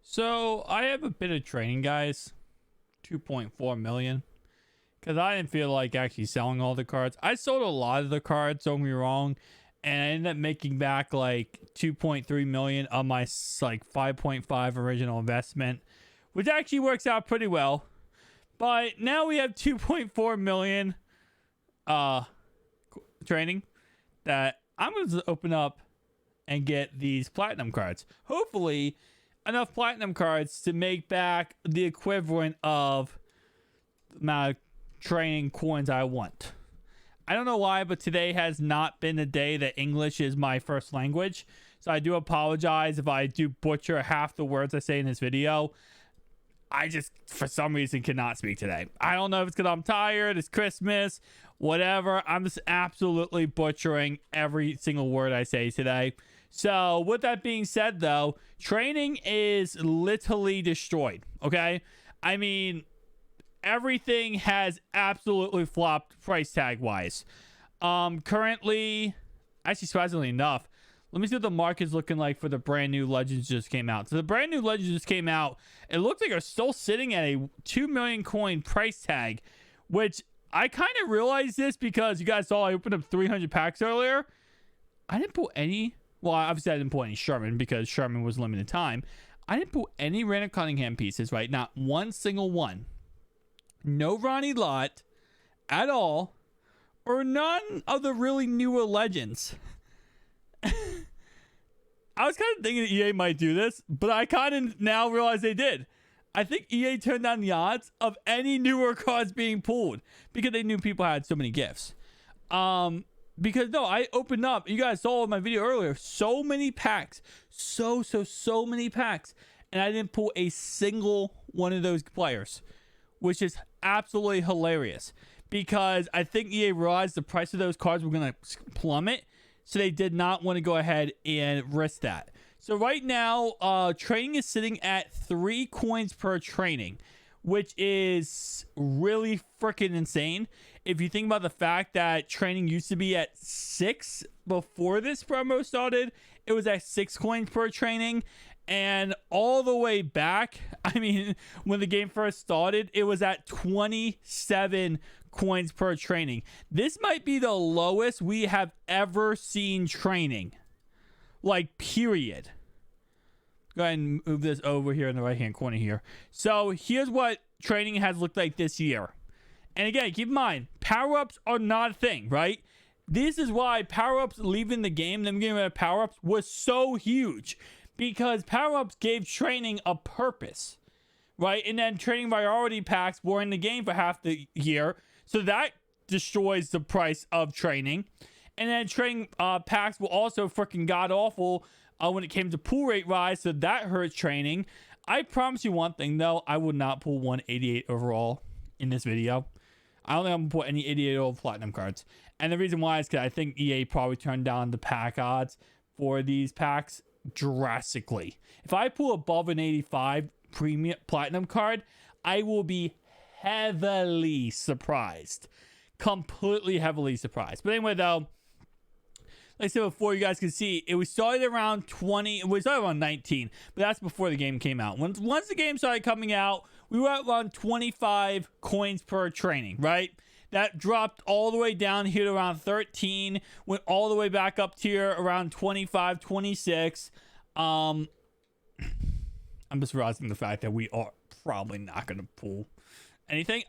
So I have a bit of training, guys. 2.4 million. Because I didn't feel like actually selling all the cards. I sold a lot of the cards, don't get me wrong. And I ended up making back like 2.3 million of my like 5.5 original investment. Which actually works out pretty well. But now we have 2.4 million training that I'm going to open up and get these platinum cards. Hopefully enough platinum cards to make back the equivalent of the amount of training coins I want. I don't know why, but today has not been a day that English is my first language. So I do apologize if I do butcher half the words I say in this video. I just, for some reason, cannot speak today. I don't know if it's because I'm tired, it's Christmas, whatever. I'm just absolutely butchering every single word I say today. So, with that being said, though, training is literally destroyed, okay? I mean, everything has absolutely flopped price tag-wise. Currently, actually, surprisingly enough, let me see what the market's looking like for the brand new Legends just came out. So, the brand new Legends just came out. It looks like they're still sitting at a 2 million coin price tag, which I kind of realized this because you guys saw I opened up 300 packs earlier. I didn't pull any. Well, obviously, I didn't pull any Sherman because Sherman was limited time. I didn't pull any Randall Cunningham pieces, right? Not one single one. No Ronnie Lott at all. Or none of the really newer Legends. I was kind of thinking that EA might do this, but I kind of now realize they did. I think EA turned down the odds of any newer cards being pulled because they knew people had so many gifts. Because no, I opened up, you guys saw in my video earlier, so many packs, so many packs, and I didn't pull a single one of those players, which is absolutely hilarious because I think EA realized the price of those cards were going to plummet, so they did not want to go ahead and risk that. So right now, training is sitting at 3 coins per training, which is really freaking insane. If you think about the fact that training used to be at 6 before this promo started, it was at 6 coins per training. And all the way back, I mean, when the game first started, it was at 27 coins per training. This might be the lowest we have ever seen training. Like, period. Go ahead and move this over here in the right-hand corner here. So, here's what training has looked like this year. And again, keep in mind, power-ups are not a thing, right? This is why power-ups leaving the game, them getting rid of power-ups, was so huge. Because power-ups gave training a purpose, right? And then training priority packs were in the game for half the year. So that destroys the price of training. And then training packs were also freaking god-awful when it came to pull rate rise. So that hurts training. I promise you one thing, though. I would not pull 188 overall in this video. I don't think I'm going to pull any 88 over platinum cards. And the reason why is because I think EA probably turned down the pack odds for these packs drastically. If I pull above an 85 premium platinum card, I will be heavily surprised. Completely heavily surprised. But anyway, though, like I said before, you guys can see, we started around 20, we started around 19, but that's before the game came out. Once the game started coming out, we were at around 25 coins per training, right? That dropped all the way down here to around 13, went all the way back up to here around 25, 26. I'm just realizing the fact that we are probably not going to pull anything.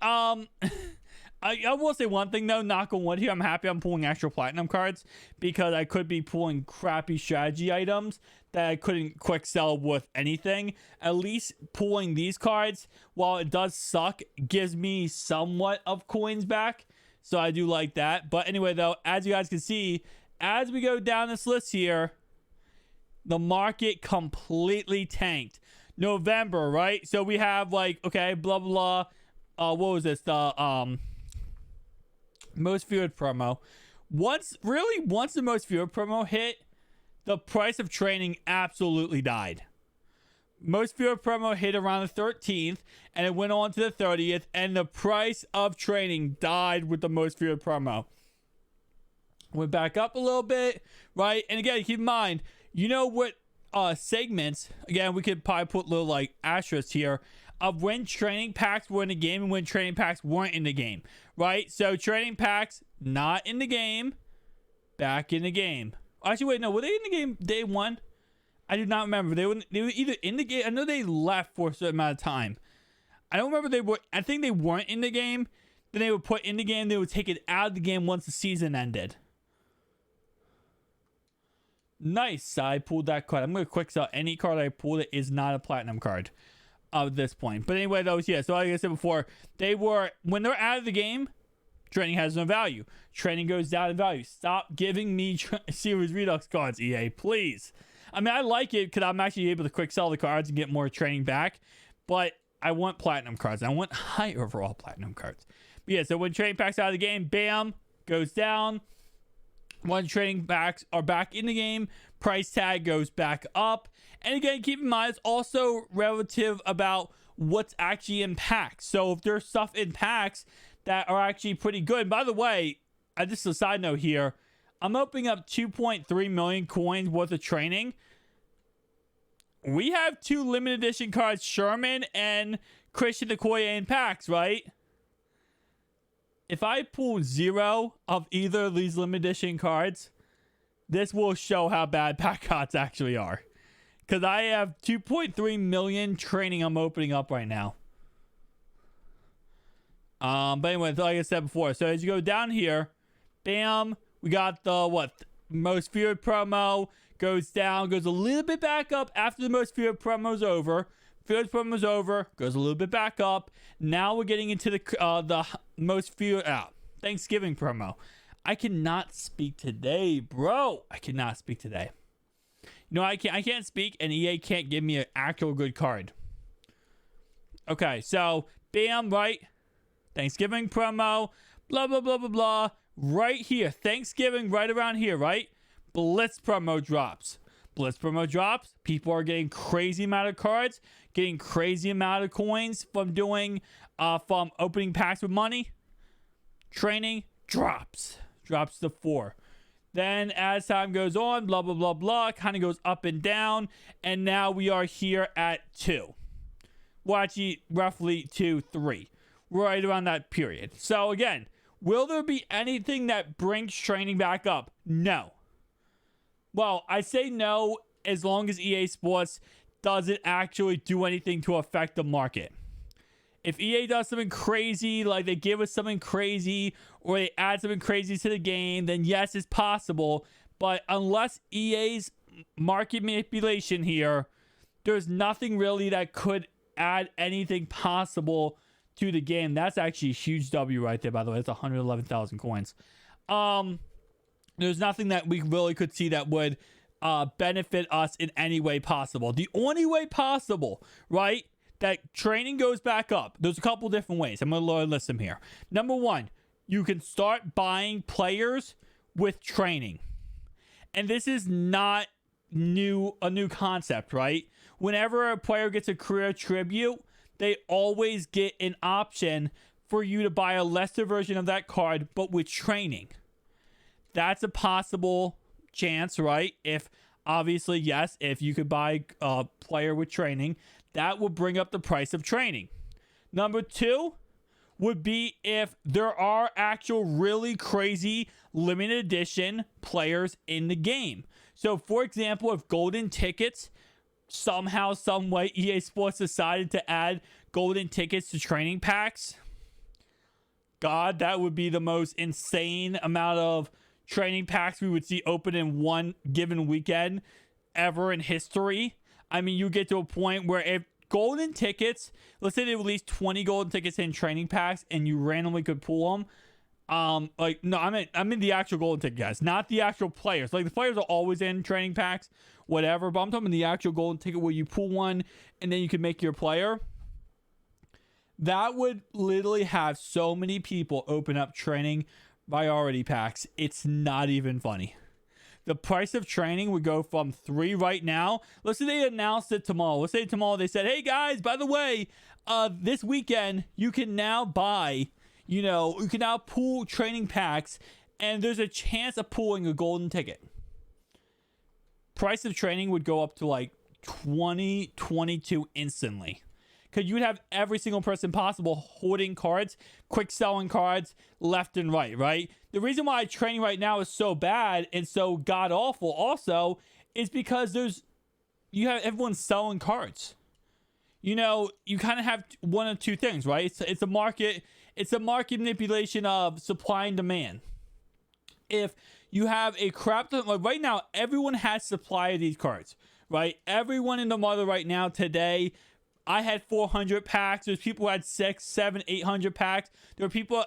I will say one thing, though, knock on wood here. I'm happy I'm pulling actual platinum cards because I could be pulling crappy strategy items that I couldn't quick sell with anything. At least pulling these cards, while it does suck, gives me somewhat of coins back. So I do like that. But anyway, though, as you guys can see, as we go down this list here, the market completely tanked. November, right? So we have like, okay, blah, blah, blah. What was this? The, most viewed promo. Once the most viewed promo hit, the price of training absolutely died. Most viewed promo hit around the 13th, and it went on to the 30th, and the price of training died with the most viewed promo. Went back up a little bit, right? And again, keep in mind, you know what segments. Again, we could probably put little like asterisks here of when training packs were in the game and when training packs weren't in the game, right? So training packs not in the game, back in the game. Actually, wait, no, were they in the game day one? I do not remember. They were either in the game. I know they left for a certain amount of time. I don't remember they were. I think they weren't in the game. Then they would put in the game. They would take it out of the game once the season ended. Nice. I pulled that card. I'm going to quick sell any card I pulled. It is not a platinum card at this point. But anyway, those, yeah. So like I said before, they were, when they're out of the game, training has no value. Training goes down in value. Stop giving me Series Redux cards, EA, please. I mean, I like it because I'm actually able to quick sell the cards and get more training back. But I want platinum cards. I want high overall platinum cards. But yeah, so when training packs out of the game, bam, goes down. When training packs are back in the game, price tag goes back up. And again, keep in mind, it's also relative about what's actually in packs. So if there's stuff in packs that are actually pretty good. And by the way, just a side note here, I'm opening up 2.3 million coins worth of training. We have 2 limited edition cards, Sherman and Christian Okoye in packs, right? If I pull 0 of either of these limited edition cards, this will show how bad pack cards actually are. Because I have 2.3 million training I'm opening up right now. But anyway, like I said before, so as you go down here, bam, we got the, most feared promo, goes down, goes a little bit back up after the most feared promo's over. Feared promo's over, goes a little bit back up. Now we're getting into the most feared Thanksgiving promo. I cannot speak today, bro. I cannot speak today. No, I can't speak, and EA can't give me an actual good card. Okay, so bam, right? Thanksgiving promo, blah, blah, blah, blah, blah. Right here, Thanksgiving, right around here, right? Blitz promo drops. Blitz promo drops. People are getting crazy amount of cards, getting crazy amount of coins from doing, from opening packs with money. Training drops to 4. Then as time goes on, blah, blah, blah, blah, kind of goes up and down. And now we are here at 2. Well, actually, roughly 2, 3. Right around that period. So again, will there be anything that brings training back up? No. Well, I say no as long as EA Sports doesn't actually do anything to affect the market. If EA does something crazy, like they give us something crazy or they add something crazy to the game, then yes, it's possible. But unless EA's market manipulation here, there's nothing really that could add anything possible to the game. That's actually a huge W right there, by the way. That's 111,000 coins. There's nothing that we really could see that would benefit us in any way possible. The only way possible, right, that training goes back up, there's a couple different ways. I'm going to list them here. Number 1, you can start buying players with training. And this is not a new concept, right? Whenever a player gets a career tribute, they always get an option for you to buy a lesser version of that card, but with training. That's a possible chance, right? If, obviously, yes, if you could buy a player with training, that will bring up the price of training. Number 2 would be if there are actual really crazy limited edition players in the game. So, for example, if golden tickets, somehow, some way, EA Sports decided to add golden tickets to training packs, God, that would be the most insane amount of training packs we would see open in one given weekend ever in history. I mean, you get to a point where if golden tickets, let's say they release 20 golden tickets in training packs and you randomly could pull them. I mean the actual golden ticket guys, not the actual players. Like the players are always in training packs, whatever. But I'm talking the actual golden ticket where you pull one and then you can make your player. That would literally have so many people open up training priority packs. It's not even funny. The price of training would go from 3 right now. Let's say they announced it tomorrow. Let's say tomorrow they said, hey guys, by the way, this weekend you can now buy, you can now pool training packs and there's a chance of pulling a golden ticket. price of training would go up to like 20, 22 instantly. Because you would have every single person possible holding cards, quick selling cards left and right? The reason why training right now is so bad and so god awful also is because you have everyone selling cards. You know, you kind of have one of two things, right? It's a market manipulation of supply and demand. If you have a crap ton, like right now, everyone has supply of these cards, right? Everyone in the market right now today, I had 400 packs. There's people who had 600, 700, 800 packs. There are people,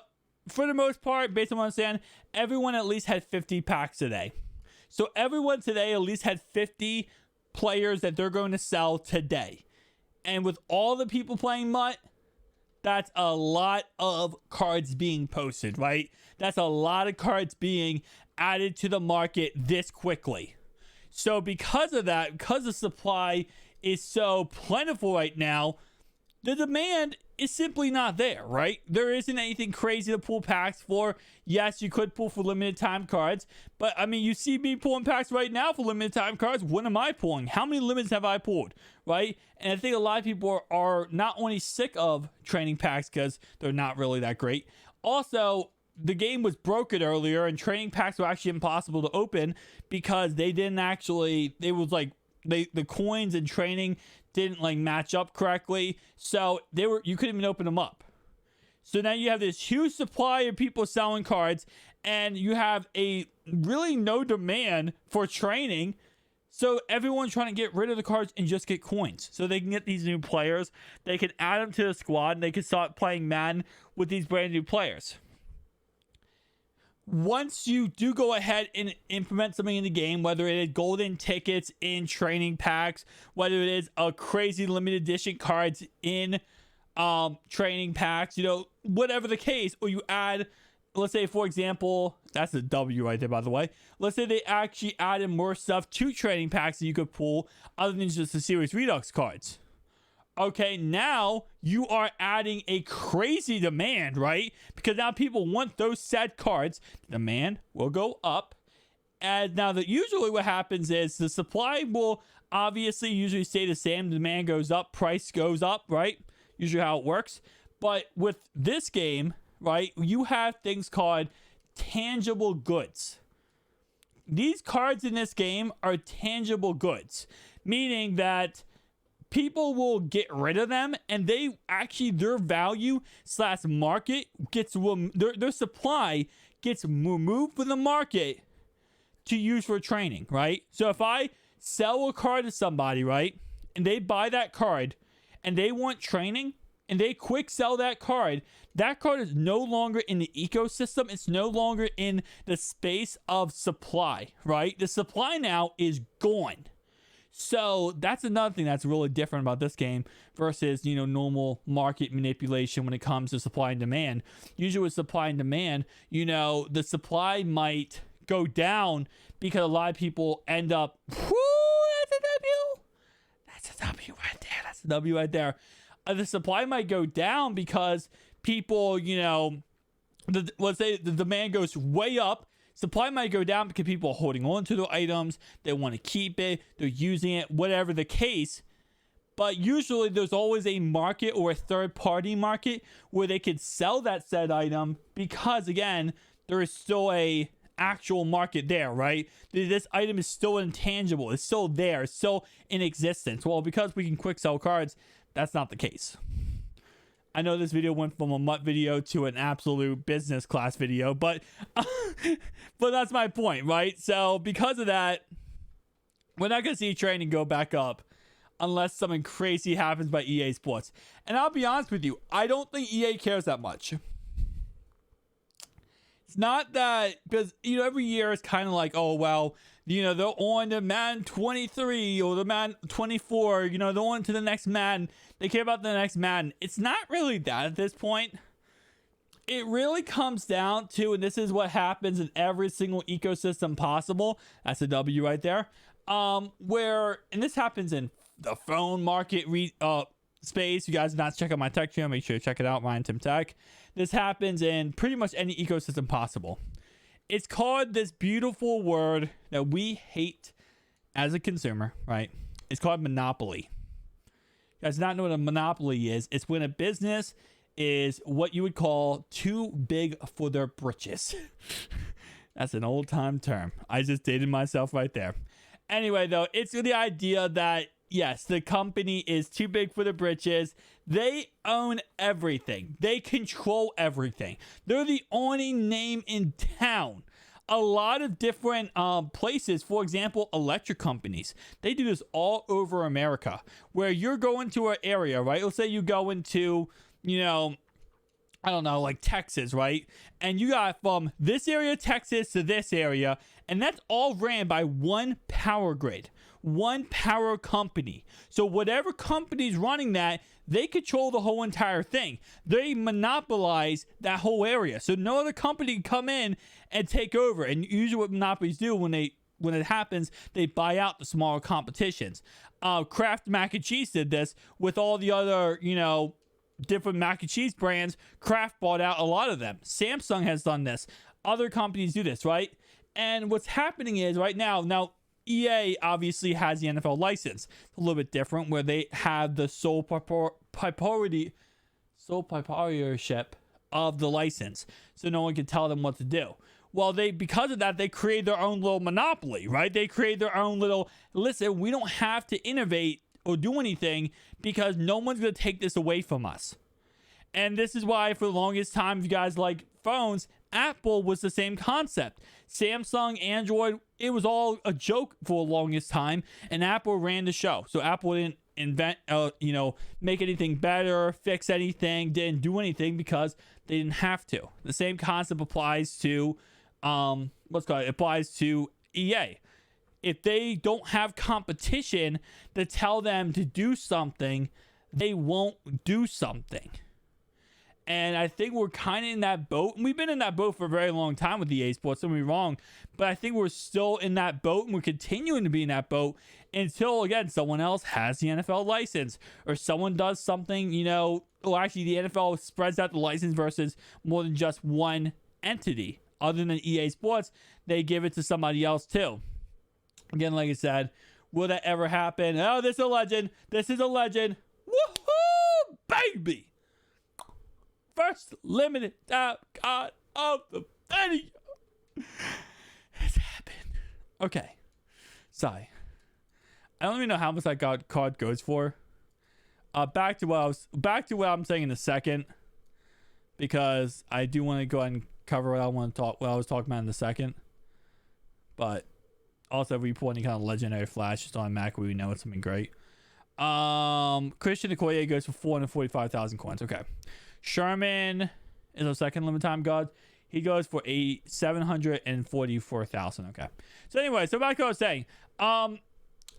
for the most part, based on what I'm saying, everyone at least had 50 packs today. So everyone today at least had 50 players that they're going to sell today. And with all the people playing MUT, that's a lot of cards being posted, right? That's a lot of cards being added to the market this quickly. So because of that, because the supply is so plentiful right now, the demand is simply not there, right? There isn't anything crazy to pull packs for. Yes, you could pull for limited time cards, but I mean, you see me pulling packs right now for limited time cards. When am I pulling? How many limits have I pulled, right? And I think a lot of people are not only sick of training packs because they're not really that great. Also, the game was broken earlier and training packs were actually impossible to open because they didn't actually, the coins and training didn't like match up correctly, so you couldn't even open them up. So now you have this huge supply of people selling cards, and you have a really no demand for training. So everyone's trying to get rid of the cards and just get coins, so they can get these new players. They can add them to the squad, and they can start playing Madden with these brand new players. Once you do go ahead and implement something in the game, whether it is golden tickets in training packs, whether it is a crazy limited edition cards in training packs, you know, whatever the case, or you add, let's say, for example, that's a W right there, by the way. Let's say they actually added more stuff to training packs that you could pull other than just the Series Redux cards. Okay, now you are adding a crazy demand, right? Because now people want those set cards. The demand will go up. And now that usually what happens is the supply will obviously usually stay the same. Demand goes up, price goes up, right? Usually how it works. But with this game, right, you have things called tangible goods. These cards in this game are tangible goods, meaning that people will get rid of them, and they actually, their value / market gets, their supply gets removed from the market to use for training, right? So if I sell a card to somebody, right, and they buy that card and they want training and they quick sell that card is no longer in the ecosystem. It's no longer in the space of supply, right? The supply now is gone. So that's another thing that's really different about this game versus, you know, normal market manipulation when it comes to supply and demand. Usually with supply and demand, you know, the supply might go down because a lot of people end up, whoo, that's a W. That's a W right there. That's a W right there. The supply might go down because people, you know, let's say the demand goes way up. Supply might go down because people are holding on to the items. They want to keep it. They're using it, whatever the case. But usually there's always a market or a third-party market where they could sell that said item because, again, there is still a actual market there, right? This item is still intangible. It's still there. It's still in existence. Well, because we can quick sell cards, that's not the case. I know this video went from a MUT video to an absolute business class video, but that's my point, right? So because of that, we're not going to see training go back up unless something crazy happens by EA Sports. And I'll be honest with you, I don't think EA cares that much. It's not that, because, you know, every year it's kind of like, oh, well, you know, they're on to Madden 23 or the Madden 24, you know, they're on to the next Madden. They care about the next Madden. It's not really that at this point. It really comes down to, and this is what happens in every single ecosystem possible. That's a W right there. And this happens in the phone market space. You guys not check out my tech channel, make sure to check it out, Ryan Tim Tech. This happens in pretty much any ecosystem possible. It's called this beautiful word that we hate as a consumer, right? It's called monopoly. You guys not know what a monopoly is? It's when a business is what you would call too big for their britches. That's an old time term. I just dated myself right there. Anyway, though, it's the idea that, yes, the company is too big for the britches. They own everything. They control everything. They're the only name in town. A lot of different places, for example, electric companies, they do this all over America, where you're going to an area, right? Let's say you go into, I don't know, like Texas, right? And you got from this area of Texas to this area, and that's all ran by one power grid, one power company. So whatever company's running that, they control the whole entire thing. They monopolize that whole area. So no other company can come in and take over. And usually what monopolies do when it happens, they buy out the smaller competitions. Kraft Mac and Cheese did this with all the other, different mac and cheese brands. Kraft bought out a lot of them. Samsung has done this. Other companies do this, right? And what's happening is right now EA obviously has the NFL license. It's a little bit different where they have the sole proprietorship of the license. So no one can tell them what to do. Well, because of that, they create their own little monopoly, right? They create their own little, listen, we don't have to innovate or do anything because no one's going to take this away from us. And this is why for the longest time, if you guys like phones, Apple was the same concept. Samsung, Android, it was all a joke for the longest time, and Apple ran the show. So Apple didn't invent, make anything better, fix anything, didn't do anything because they didn't have to. The same concept applies to, applies to EA. If they don't have competition to tell them to do something, they won't do something. And I think we're kind of in that boat. And we've been in that boat for a very long time with EA Sports. Don't get me wrong. But I think we're still in that boat. And we're continuing to be in that boat until, again, someone else has the NFL license. Or someone does something, actually the NFL spreads out the license versus more than just one entity. Other than EA Sports, they give it to somebody else too. Again, like I said, will that ever happen? Oh, this is a legend. This is a legend. Woohoo, baby! First limited time card of the video. It's happened. Okay. Sorry. I don't even know how much that card goes for. Back to what I'm saying in a second, because I do want to go ahead and cover what I was talking about in a second. But also, if we pull any kind of legendary flash just on Mac, we know it's something great. Christian Okoye goes for 445,000 coins. Okay. Sherman is our second limited time god. He goes for 744,000. Okay. So anyway, so back to what I was saying.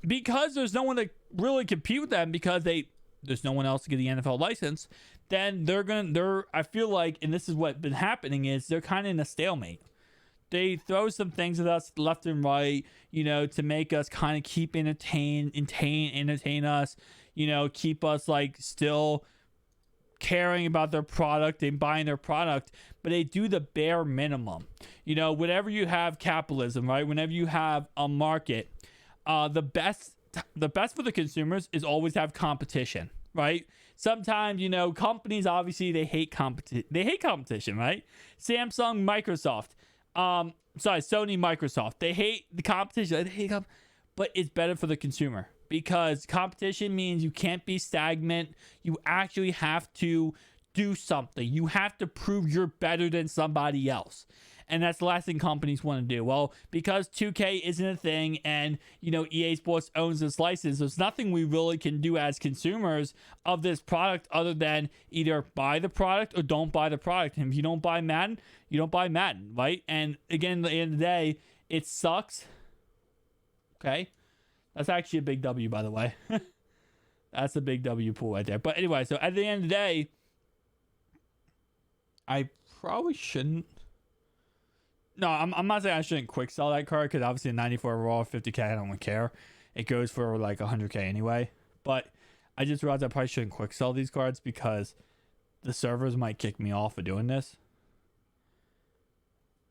Because there's no one to really compete with them because there's no one else to get the NFL license, then I feel like, and this is what's been happening, is they're kind of in a stalemate. They throw some things at us left and right, to make us kind of keep entertain us, keep us like still caring about their product and buying their product, but they do the bare minimum. Whenever you have capitalism, right? Whenever you have a market, the best for the consumers is always have competition, right? Sometimes, companies obviously they hate competition, right? Samsung, Microsoft, Sony, Microsoft, they hate the competition. But it's better for the consumer because competition means you can't be stagnant. You actually have to do something. You have to prove you're better than somebody else. And that's the last thing companies want to do. Well, because 2K isn't a thing and, EA Sports owns this license, there's nothing we really can do as consumers of this product other than either buy the product or don't buy the product. And if you don't buy Madden, you don't buy Madden, right? And again, at the end of the day, it sucks. Okay? That's actually a big W, by the way. That's a big W pool right there. But anyway, so at the end of the day, I probably shouldn't. No, I'm not saying I shouldn't quick sell that card because obviously a 94 overall, 50k, I don't really care. It goes for like 100k anyway. But I just realized I probably shouldn't quick sell these cards because the servers might kick me off for doing this.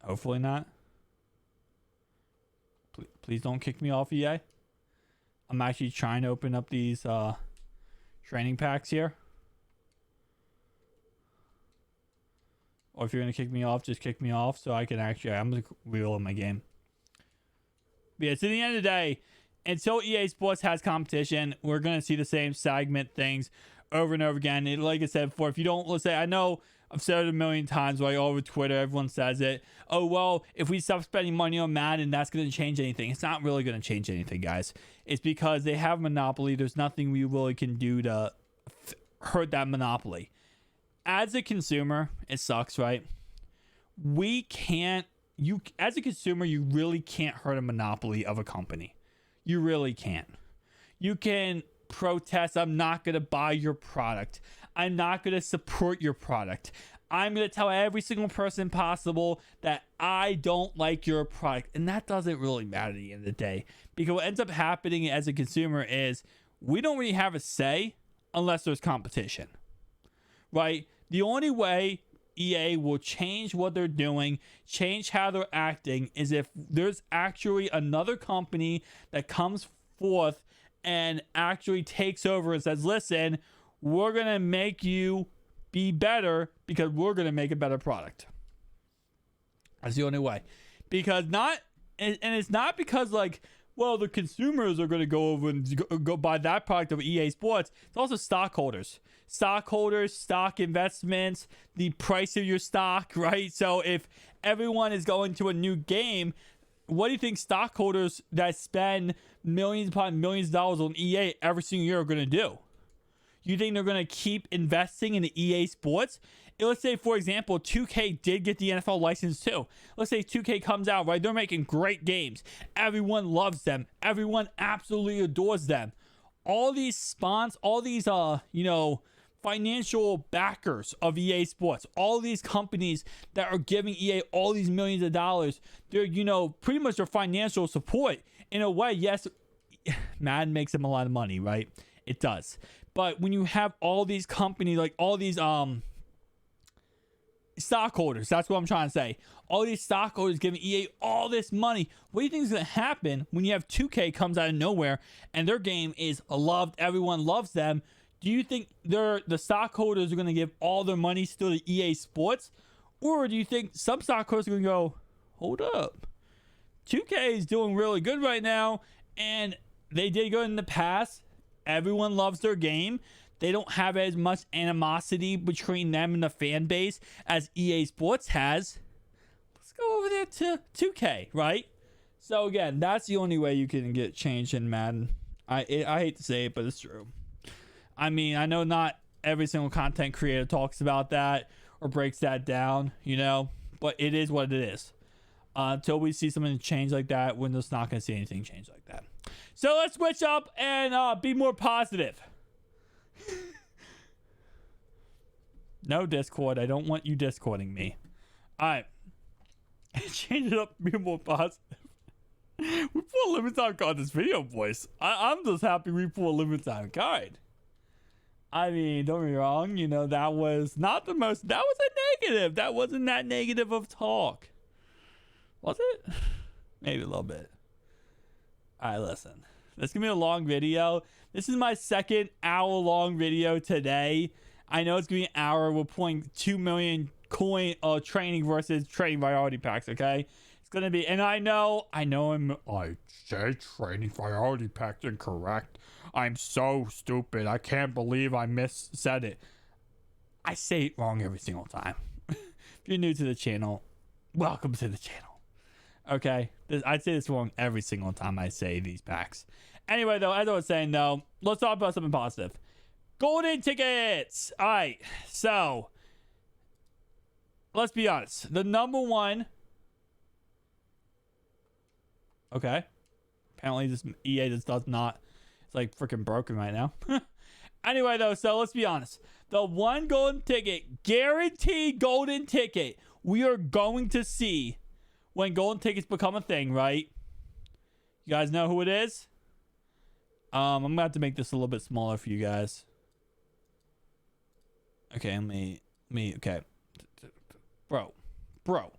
Hopefully not. Please don't kick me off, EA. I'm actually trying to open up these training packs here. Or if you're going to kick me off, just kick me off so I can actually... I'm going to reel in my game. But yeah, so at the end of the day, until EA Sports has competition, we're going to see the same segment things over and over again. And like I said before, if you don't... Let's say, I know I've said it a million times, right? All over Twitter, everyone says it. Oh, well, if we stop spending money on Madden, that's going to change anything. It's not really going to change anything, guys. It's because they have a monopoly. There's nothing we really can do to hurt that monopoly. As a consumer, it sucks, right? We can't, as a consumer, you really can't hurt a monopoly of a company. You really can't. You can protest, I'm not going to buy your product. I'm not going to support your product. I'm going to tell every single person possible that I don't like your product. And that doesn't really matter at the end of the day. Because what ends up happening as a consumer is we don't really have a say unless there's competition. Right? The only way EA will change what they're doing, change how they're acting, is if there's actually another company that comes forth and actually takes over and says, listen, we're going to make you be better because we're going to make a better product. That's the only way. Because it's not because like, well, the consumers are going to go over and go buy that product of EA Sports. It's also stockholders, stock investments, the price of your stock, right? So if everyone is going to a new game, what do you think stockholders that spend millions upon millions of dollars on EA every single year are going to do? You think they're going to keep investing in the EA Sports? Let's say, for example, 2K did get the NFL license too. Let's say 2K comes out, right? They're making great games. Everyone loves them. Everyone absolutely adores them. All these sponsors, all these, financial backers of EA Sports, all these companies that are giving EA all these millions of dollars, they're, pretty much their financial support. In a way, yes, Madden makes them a lot of money, right? It does. But when you have all these companies, like all these stockholders, that's what I'm trying to say. All these stockholders giving EA all this money. What do you think is going to happen when you have 2K comes out of nowhere and their game is loved, everyone loves them? Do you think the stockholders are going to give all their money still to EA Sports? Or do you think some stockholders are going to go, hold up, 2K is doing really good right now, and they did good in the past. Everyone loves their game. They don't have as much animosity between them and the fan base as EA Sports has. Let's go over there to 2K, right? So again, that's the only way you can get change in Madden. I hate to say it, but it's true. I mean, I know not every single content creator talks about that or breaks that down, but it is what it is. Until we see something change like that, we're just not going to see anything change like that. So let's switch up and be more positive. No Discord. I don't want you Discording me. All right. Change it up. Be more positive. We put a limited time card in this video, boys. I'm just happy we put a limited time card. I mean, don't get me wrong. That was not the most. That was a negative. That wasn't that negative of talk. Was it? Maybe a little bit. All right, listen. This is going to be a long video. This is my second hour-long video today. I know it's going to be an hour. We're pulling 2 million coin training versus trading priority packs, okay? It's going to be... And I said training priority packs incorrect. I'm so stupid. I can't believe I said it. I say it wrong every single time. If you're new to the channel, welcome to the channel. Okay, I'd say this wrong every single time I say these packs. Anyway, though, as I was saying, though, let's talk about something positive. Golden tickets! All right, so let's be honest. The number one... Okay. Apparently, this EA just does not... It's like freaking broken right now. Anyway, though, so let's be honest. The one golden ticket, guaranteed golden ticket, we are going to see when golden tickets become a thing, right? You guys know who it is? I'm going to have to make this a little bit smaller for you guys. Okay, okay. Bro.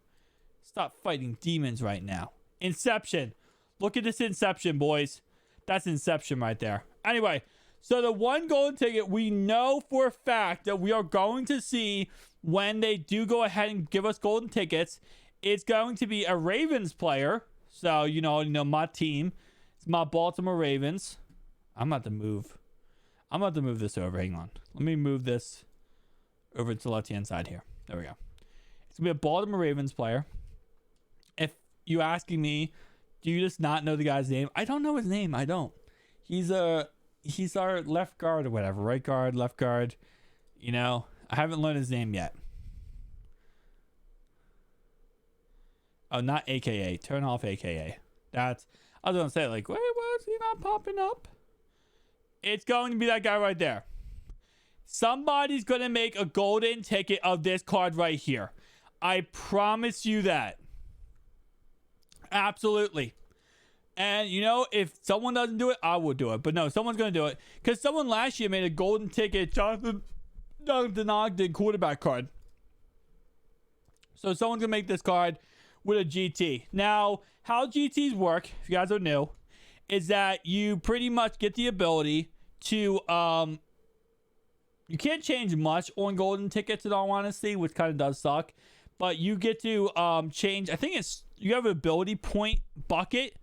Stop fighting demons right now. Inception. Look at this Inception, boys. That's Inception right there. Anyway, so the one golden ticket we know for a fact that we are going to see when they do go ahead and give us golden tickets, it's going to be a Ravens player. So, you know, my team. It's my Baltimore Ravens. I'm about to move this over. Hang on. Let me move this over to the left-hand side here. There we go. It's going to be a Baltimore Ravens player. If you're asking me, do you just not know the guy's name? I don't know his name. I don't. He's our left guard or whatever. Right guard, left guard. You know, I haven't learned his name yet. Oh, not AKA. Turn off AKA. I was going to say, like, wait, why is he not popping up? It's going to be that guy right there. Somebody's going to make a golden ticket of this card right here. I promise you that. Absolutely. And, you know, if someone doesn't do it, I will do it. But no, someone's going to do it. Because someone last year made a golden ticket, Jonathan Ogden quarterback card. So someone's going to make this card with a GT. Now, how GTs work, if you guys are new, is that you pretty much get the ability to, you can't change much on golden tickets in all honesty, which kind of does suck. But you get to change, I think you have an ability point bucket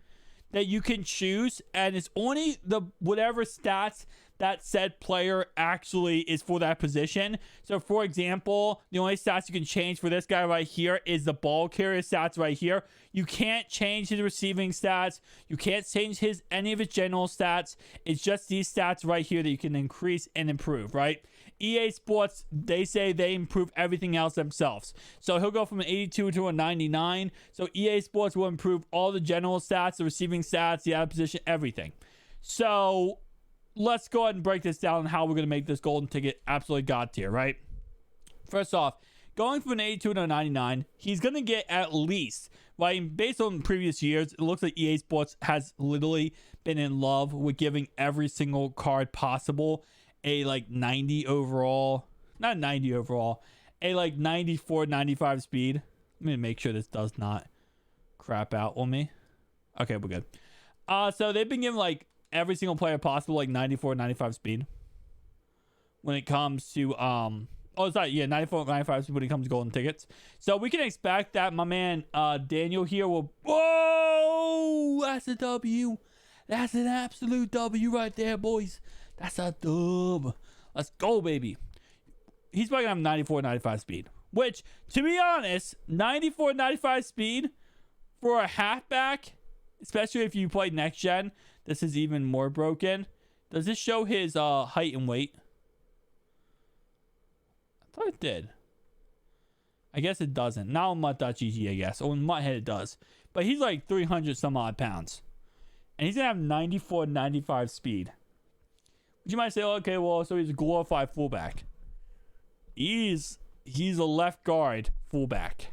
that you can choose, and it's only the whatever stats that said player actually is for that position. So for example, the only stats you can change for this guy right here is the ball carrier stats right here. You can't change his receiving stats. You can't change any of his general stats. It's just these stats right here that you can increase and improve, right? EA Sports, they say they improve everything else themselves. So he'll go from an 82 to a 99. So EA Sports will improve all the general stats, the receiving stats, the out position, everything. So let's go ahead and break this down on how we're going to make this golden ticket absolutely god tier, right? First off, going from an 82 to a 99, he's going to get at least, right, based on previous years, it looks like EA Sports has literally been in love with giving every single card possible a like 90 overall, not 90 overall, a like 94, 95 speed. Let me make sure this does not crap out on me. Okay, we're good. So they've been giving like every single player possible like 94, 95 speed when it comes to 94, 95 speed when it comes to golden tickets. So we can expect that my man Daniel here will, whoa, that's a W. That's an absolute W right there, boys. That's a dub. Let's go, baby. He's probably going to have 94, 95 speed. Which, to be honest, 94, 95 speed for a halfback, especially if you play next gen, this is even more broken. Does this show his height and weight? I thought it did. I guess it doesn't. Not on Mutt.gg, I guess. On Mutthead it does. But he's like 300 some odd pounds. And he's going to have 94, 95 speed. You might say, okay, well, so he's a glorified fullback. He's a left guard fullback.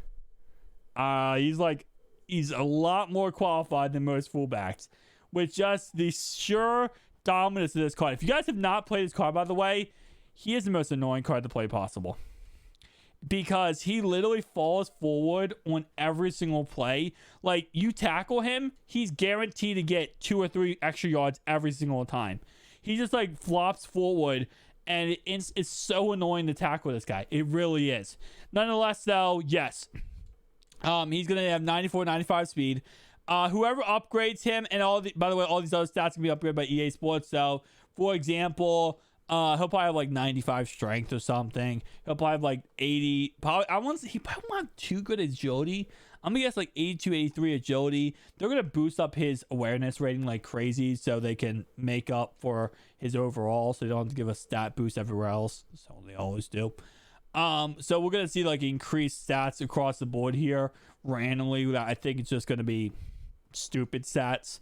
He's a lot more qualified than most fullbacks, with just the sure dominance of this card. If you guys have not played this card, by the way, he is the most annoying card to play possible, because he literally falls forward on every single play. Like, you tackle him, he's guaranteed to get 2 or 3 extra yards every single time. He just like flops forward, and it's so annoying to tackle this guy. It really is. Nonetheless, though, yes, he's gonna have 94, 95 speed. Whoever upgrades him, and by the way, all these other stats can be upgraded by EA Sports. So, for example, he'll probably have like 95 strength or something. He'll probably have like 80. He probably won't too good agility. I'm gonna guess like 82, 83 agility. They're gonna boost up his awareness rating like crazy, so they can make up for his overall, so they don't have to give a stat boost everywhere else. So they always do. So we're gonna see like increased stats across the board here randomly. I think it's just gonna be stupid stats.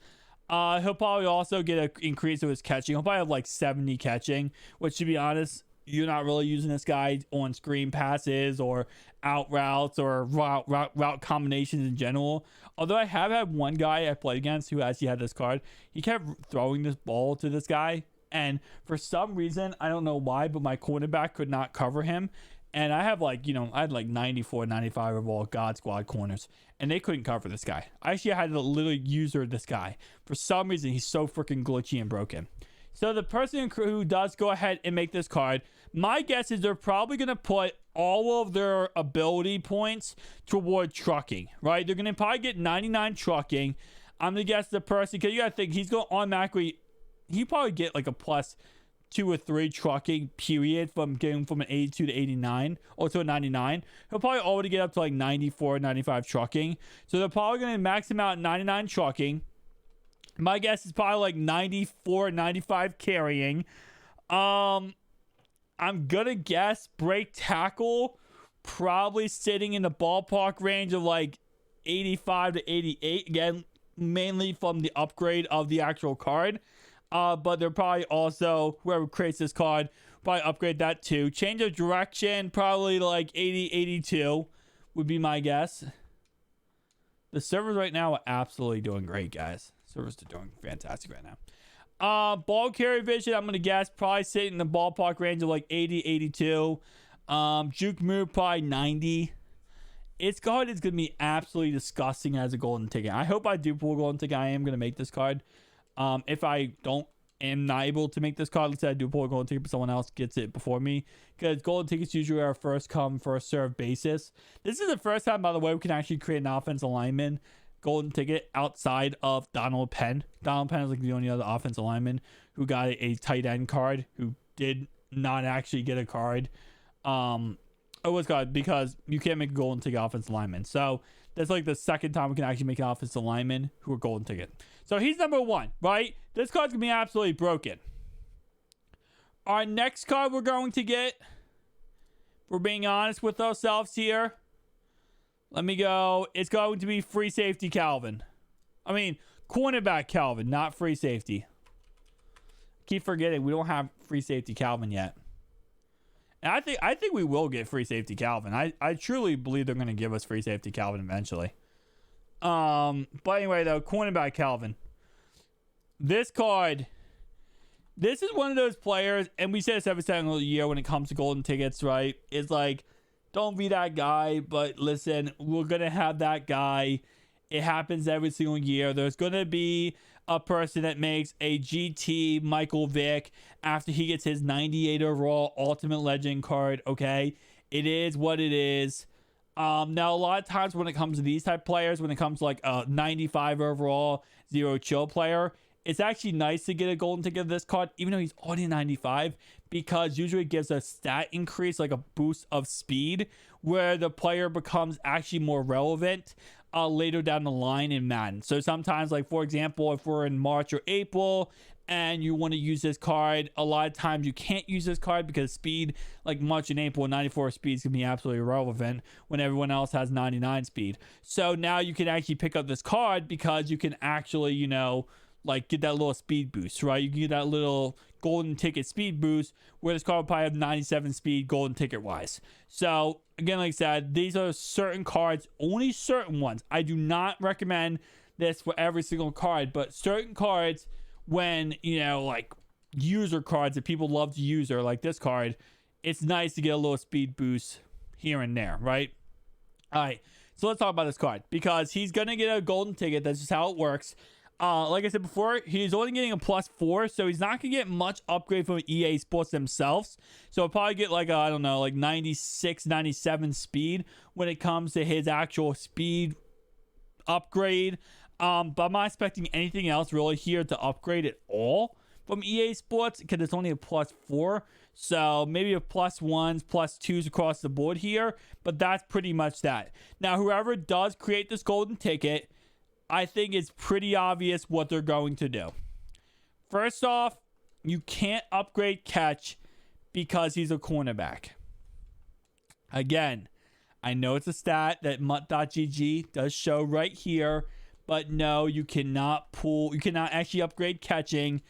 He'll probably also get an increase of his catching. He'll probably have like 70 catching, which, to be honest, you're not really using this guy on screen passes or out routes or route combinations in general. Although I have had one guy I played against who actually had this card. He kept throwing this ball to this guy, and for some reason, I don't know why, but my cornerback could not cover him. And I have like, I had like 94, 95 of all God Squad corners, and they couldn't cover this guy. I actually had to literally user this guy. For some reason, he's so freaking glitchy and broken. So the person who does go ahead and make this card, my guess is they're probably going to put all of their ability points toward trucking, right? They're going to probably get 99 trucking. I'm going to guess the person, because you got to think, he's going to automatically, he probably get like a plus 2 or 3 trucking period from getting from an 82 to 89 or to a 99. He'll probably already get up to like 94, 95 trucking. So they're probably going to max him out at 99 trucking. My guess is probably like 94, 95 carrying. I'm gonna guess break tackle probably sitting in the ballpark range of like 85 to 88. Again, mainly from the upgrade of the actual card. But they're probably also, whoever creates this card, probably upgrade that too. Change of direction, probably like 80, 82 would be my guess. The servers right now are absolutely doing great, guys. Servers are doing fantastic right now. Ball carry vision, I'm going to guess, probably sitting in the ballpark range of like 80, 82. Juke move, probably 90. Its card is going to be absolutely disgusting as a golden ticket. I hope I do pull a golden ticket. I am going to make this card. If I am not able to make this card, let's say I do pull a golden ticket, but someone else gets it before me, because golden tickets usually are first come, first serve basis. This is the first time, by the way, we can actually create an offensive lineman golden ticket outside of Donald Penn. Donald Penn is like the only other offensive lineman who got a tight end card, who did not actually get a card. It was called, because you can't make a golden ticket offensive lineman. So that's like the second time we can actually make an offensive lineman who are golden ticket. So he's number 1, right? This card's gonna be absolutely broken. Our next card we're going to get, we're being honest with ourselves here. Let me go. It's going to be free safety Calvin. I mean, cornerback Calvin, not free safety. Keep forgetting we don't have free safety Calvin yet. And I think we will get free safety Calvin. I truly believe they're going to give us free safety Calvin eventually. But anyway, though, cornerback Calvin. This card, this is one of those players, and we say this every single year when it comes to golden tickets, right? It's like, don't be that guy, but listen, we're going to have that guy. It happens every single year. There's going to be a person that makes a GT Michael Vick after he gets his 98 overall Ultimate Legend card, okay? It is what it is. Now, a lot of times when it comes to these type players, when it comes to like a 95 overall zero chill player, it's actually nice to get a golden ticket of this card, even though he's already 95, because usually it gives a stat increase, like a boost of speed, where the player becomes actually more relevant later down the line in Madden. So sometimes, like for example, if we're in March or April and you want to use this card, a lot of times you can't use this card because speed, like March and April, 94 speed is going to be absolutely irrelevant when everyone else has 99 speed. So now you can actually pick up this card because you can actually, like get that little speed boost, right? You can get that little golden ticket speed boost where this card will probably have 97 speed golden ticket wise. So again, like I said, these are certain cards, only certain ones. I do not recommend this for every single card, but certain cards, when, like user cards that people love to use, or like this card, it's nice to get a little speed boost here and there, right? All right, so let's talk about this card, because he's going to get a golden ticket. That's just how it works. Like I said before, he's only getting a +4, so he's not going to get much upgrade from EA Sports themselves. So he'll probably get like, I don't know, like 96, 97 speed when it comes to his actual speed upgrade. But I'm not expecting anything else really here to upgrade at all from EA Sports, because it's only a +4. So maybe a +1s, +2s across the board here, but that's pretty much that. Now, whoever does create this golden ticket, I think it's pretty obvious what they're going to do. First off, you can't upgrade catch because he's a cornerback. Again, I know it's a stat that MUT.GG does show right here, but no, you cannot actually upgrade catching.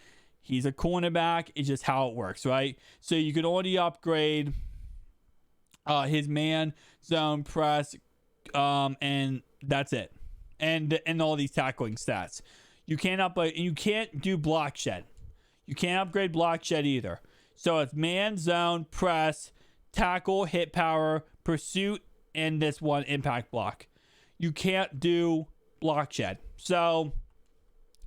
He's a cornerback. It's just how it works, right? So you can only upgrade his man, zone, press, and that's it. And all these tackling stats. You can't upgrade, and you can't do block shed. You can't upgrade block shed either. So it's man, zone, press, tackle, hit power, pursuit, and this one impact block. You can't do block shed. So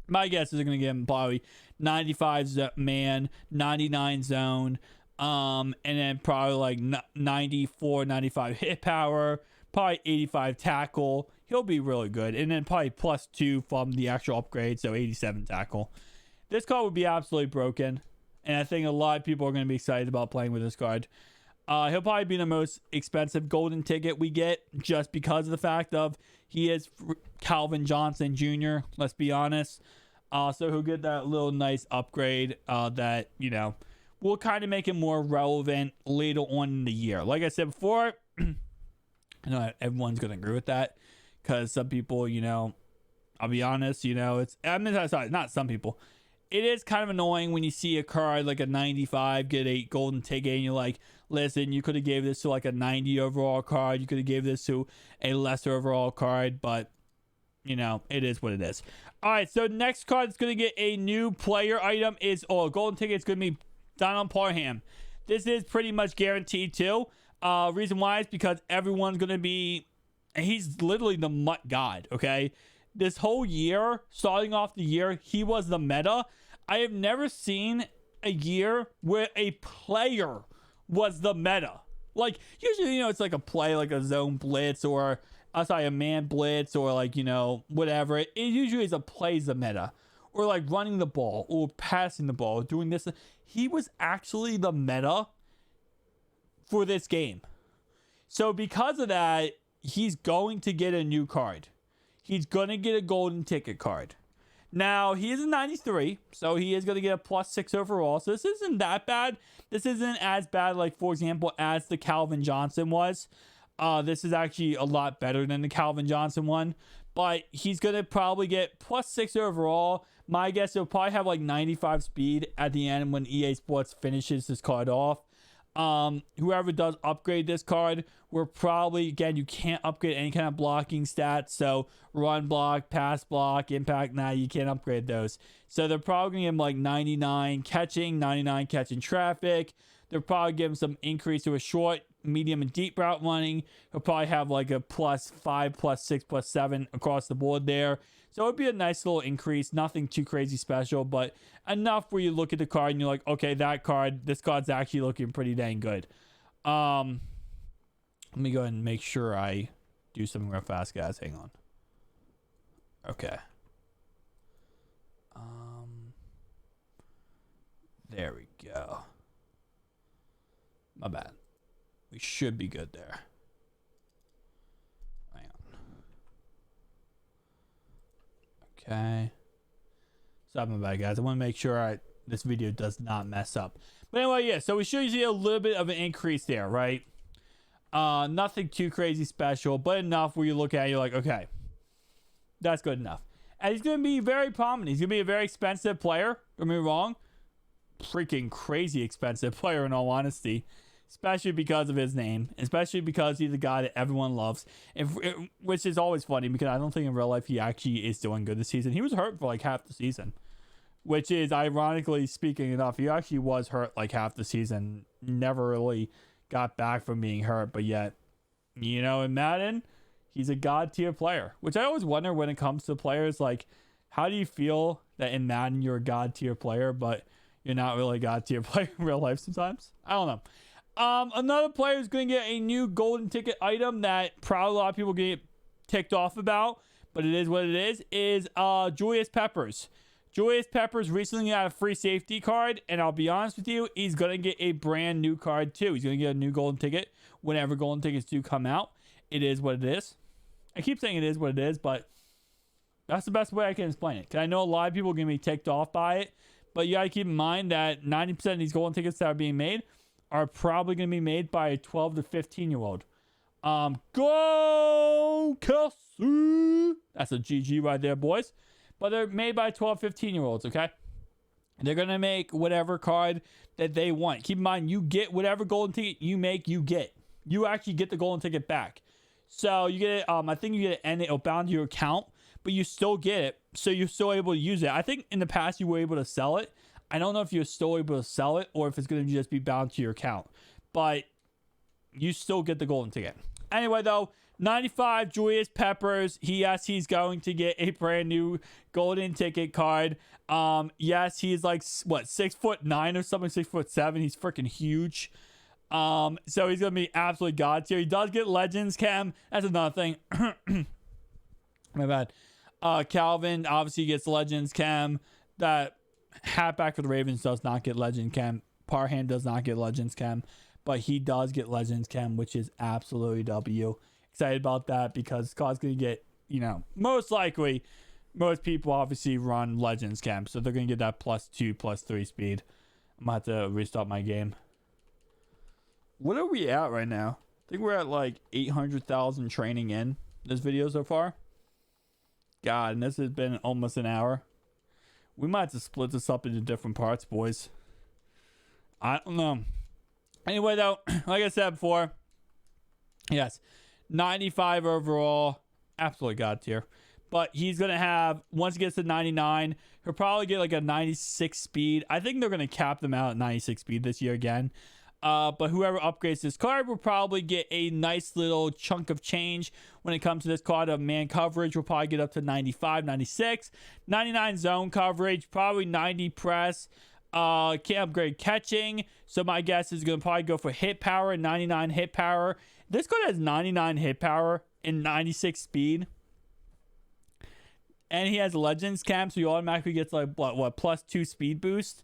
my guess is they're going to give him probably 95 man, 99 zone, and then probably like 94, 95 hit power, probably 85 tackle. He'll be really good. And then probably +2 from the actual upgrade, so 87 tackle. This card would be absolutely broken, and I think a lot of people are going to be excited about playing with this card. He'll probably be the most expensive golden ticket we get just because of the fact of he is Calvin Johnson Jr., let's be honest. So he'll get that little nice upgrade that, you know, will kind of make it more relevant later on in the year. Like I said before, I know everyone's going to agree with that because some people, you know, I'll be honest, you know, sorry, not some people. It is kind of annoying when you see a card like a 95 get a golden ticket and you're like, listen, you could have gave this to like a 90 overall card. You could have gave this to a lesser overall card, but you know, it is what it is. All right, so next card that's going to get a new player item is, golden ticket is going to be Donald Parham. This is pretty much guaranteed too. Reason why is because everyone's going to be, and he's literally the MUT god, okay? This whole year, starting off the year, he was the meta. I have never seen a year where a player was the meta. Like, usually, you know, it's like a play, like a zone blitz or, a man blitz or like, you know, whatever. It usually is a plays the meta. Or like running the ball or passing the ball, doing this. He was actually the meta for this game. So because of that, he's going to get a new card. He's going to get a golden ticket card. Now, he is a 93, so he is going to get a +6 overall. So this isn't that bad. This isn't as bad, like, for example, as the Calvin Johnson was. This is actually a lot better than the Calvin Johnson one. But he's going to probably get +6 overall. My guess, he'll probably have, like, 95 speed at the end when EA Sports finishes this card off. Whoever does upgrade this card, we're probably, again, you can't upgrade any kind of blocking stats. So run block, pass block, impact, you can't upgrade those. So they're probably going to give him like 99 catching traffic. They'll probably give him some increase to a short, medium, and deep route running. He'll probably have like a +5, +6, +7 across the board there. So it would be a nice little increase. Nothing too crazy special, but enough where you look at the card and you're like, okay, this card's actually looking pretty dang good. Let me go ahead and make sure I do something real fast, guys. Hang on. Okay. There we go. My bad. We should be good there. Hang on. Okay. Sorry, my bad, guys. I want to make sure this video does not mess up. But anyway, yeah. So we should see a little bit of an increase there, right? Nothing too crazy special, but enough where you look at it, you're like, okay, that's good enough. And he's going to be very prominent. He's going to be a very expensive player. Don't get me wrong. Freaking crazy expensive player, in all honesty. Especially because of his name. Especially because he's a guy that everyone loves. Which is always funny because I don't think in real life he actually is doing good this season. He was hurt for like half the season. Which is, ironically speaking enough, he actually was hurt like half the season. Never really got back from being hurt. But yet, you know, in Madden, he's a god tier player. Which I always wonder when it comes to players. Like, how do you feel that in Madden you're a god tier player, but you're not really a god tier player in real life sometimes? I don't know. Another player who's going to get a new golden ticket item that probably a lot of people get ticked off about, but it is what it is Julius Peppers. Julius Peppers recently got a free safety card, and I'll be honest with you, he's going to get a brand new card too. He's going to get a new golden ticket whenever golden tickets do come out. It is what it is. I keep saying it is what it is, but that's the best way I can explain it. Because I know a lot of people are going to be ticked off by it, but you got to keep in mind that 90% of these golden tickets that are being made are probably going to be made by a 12 to 15-year-old. Go Kelsey! That's a GG right there, boys. But they're made by 12, 15-year-olds, okay? They're going to make whatever card that they want. Keep in mind, you get whatever golden ticket you make, you get. You actually get the golden ticket back. So you get it, I think you get it and it'll bound to your account, but you still get it, so you're still able to use it. I think in the past you were able to sell it. I don't know if you're still able to sell it or if it's going to just be bound to your account. But you still get the golden ticket. Anyway, though, 95 Julius Peppers. He's going to get a brand new golden ticket card. Yes, he's like what 6'9" or something, 6'7". He's freaking huge. So he's gonna be absolutely god tier. He does get Legends Chem. That's another thing. My bad. Calvin obviously gets Legends Chem. That halfback for the Ravens does not get Legend Chem. Parham does not get Legends Chem, but he does get Legends Chem, which is absolutely W. Excited about that because Scott's gonna get, most likely, most people obviously run Legends Chem, so they're gonna get that +2, +3 speed. I'm gonna have to restart my game. What are we at right now? I think we're at like 800,000 training in this video so far. God, and this has been almost an hour. We might have to split this up into different parts, boys. I don't know. Anyway, though, like I said before, yes, 95 overall, absolutely god tier. But he's going to have, once he gets to 99, he'll probably get like a 96 speed. I think they're going to cap them out at 96 speed this year again. But whoever upgrades this card will probably get a nice little chunk of change when it comes to this card of man coverage. We'll probably get up to 95, 96, 99 zone coverage, probably 90 press. Can't upgrade catching. So my guess is going to probably go for hit power, 99 hit power. This card has 99 hit power and 96 speed. And he has Legends Camp, so he automatically gets like what +2 speed boost.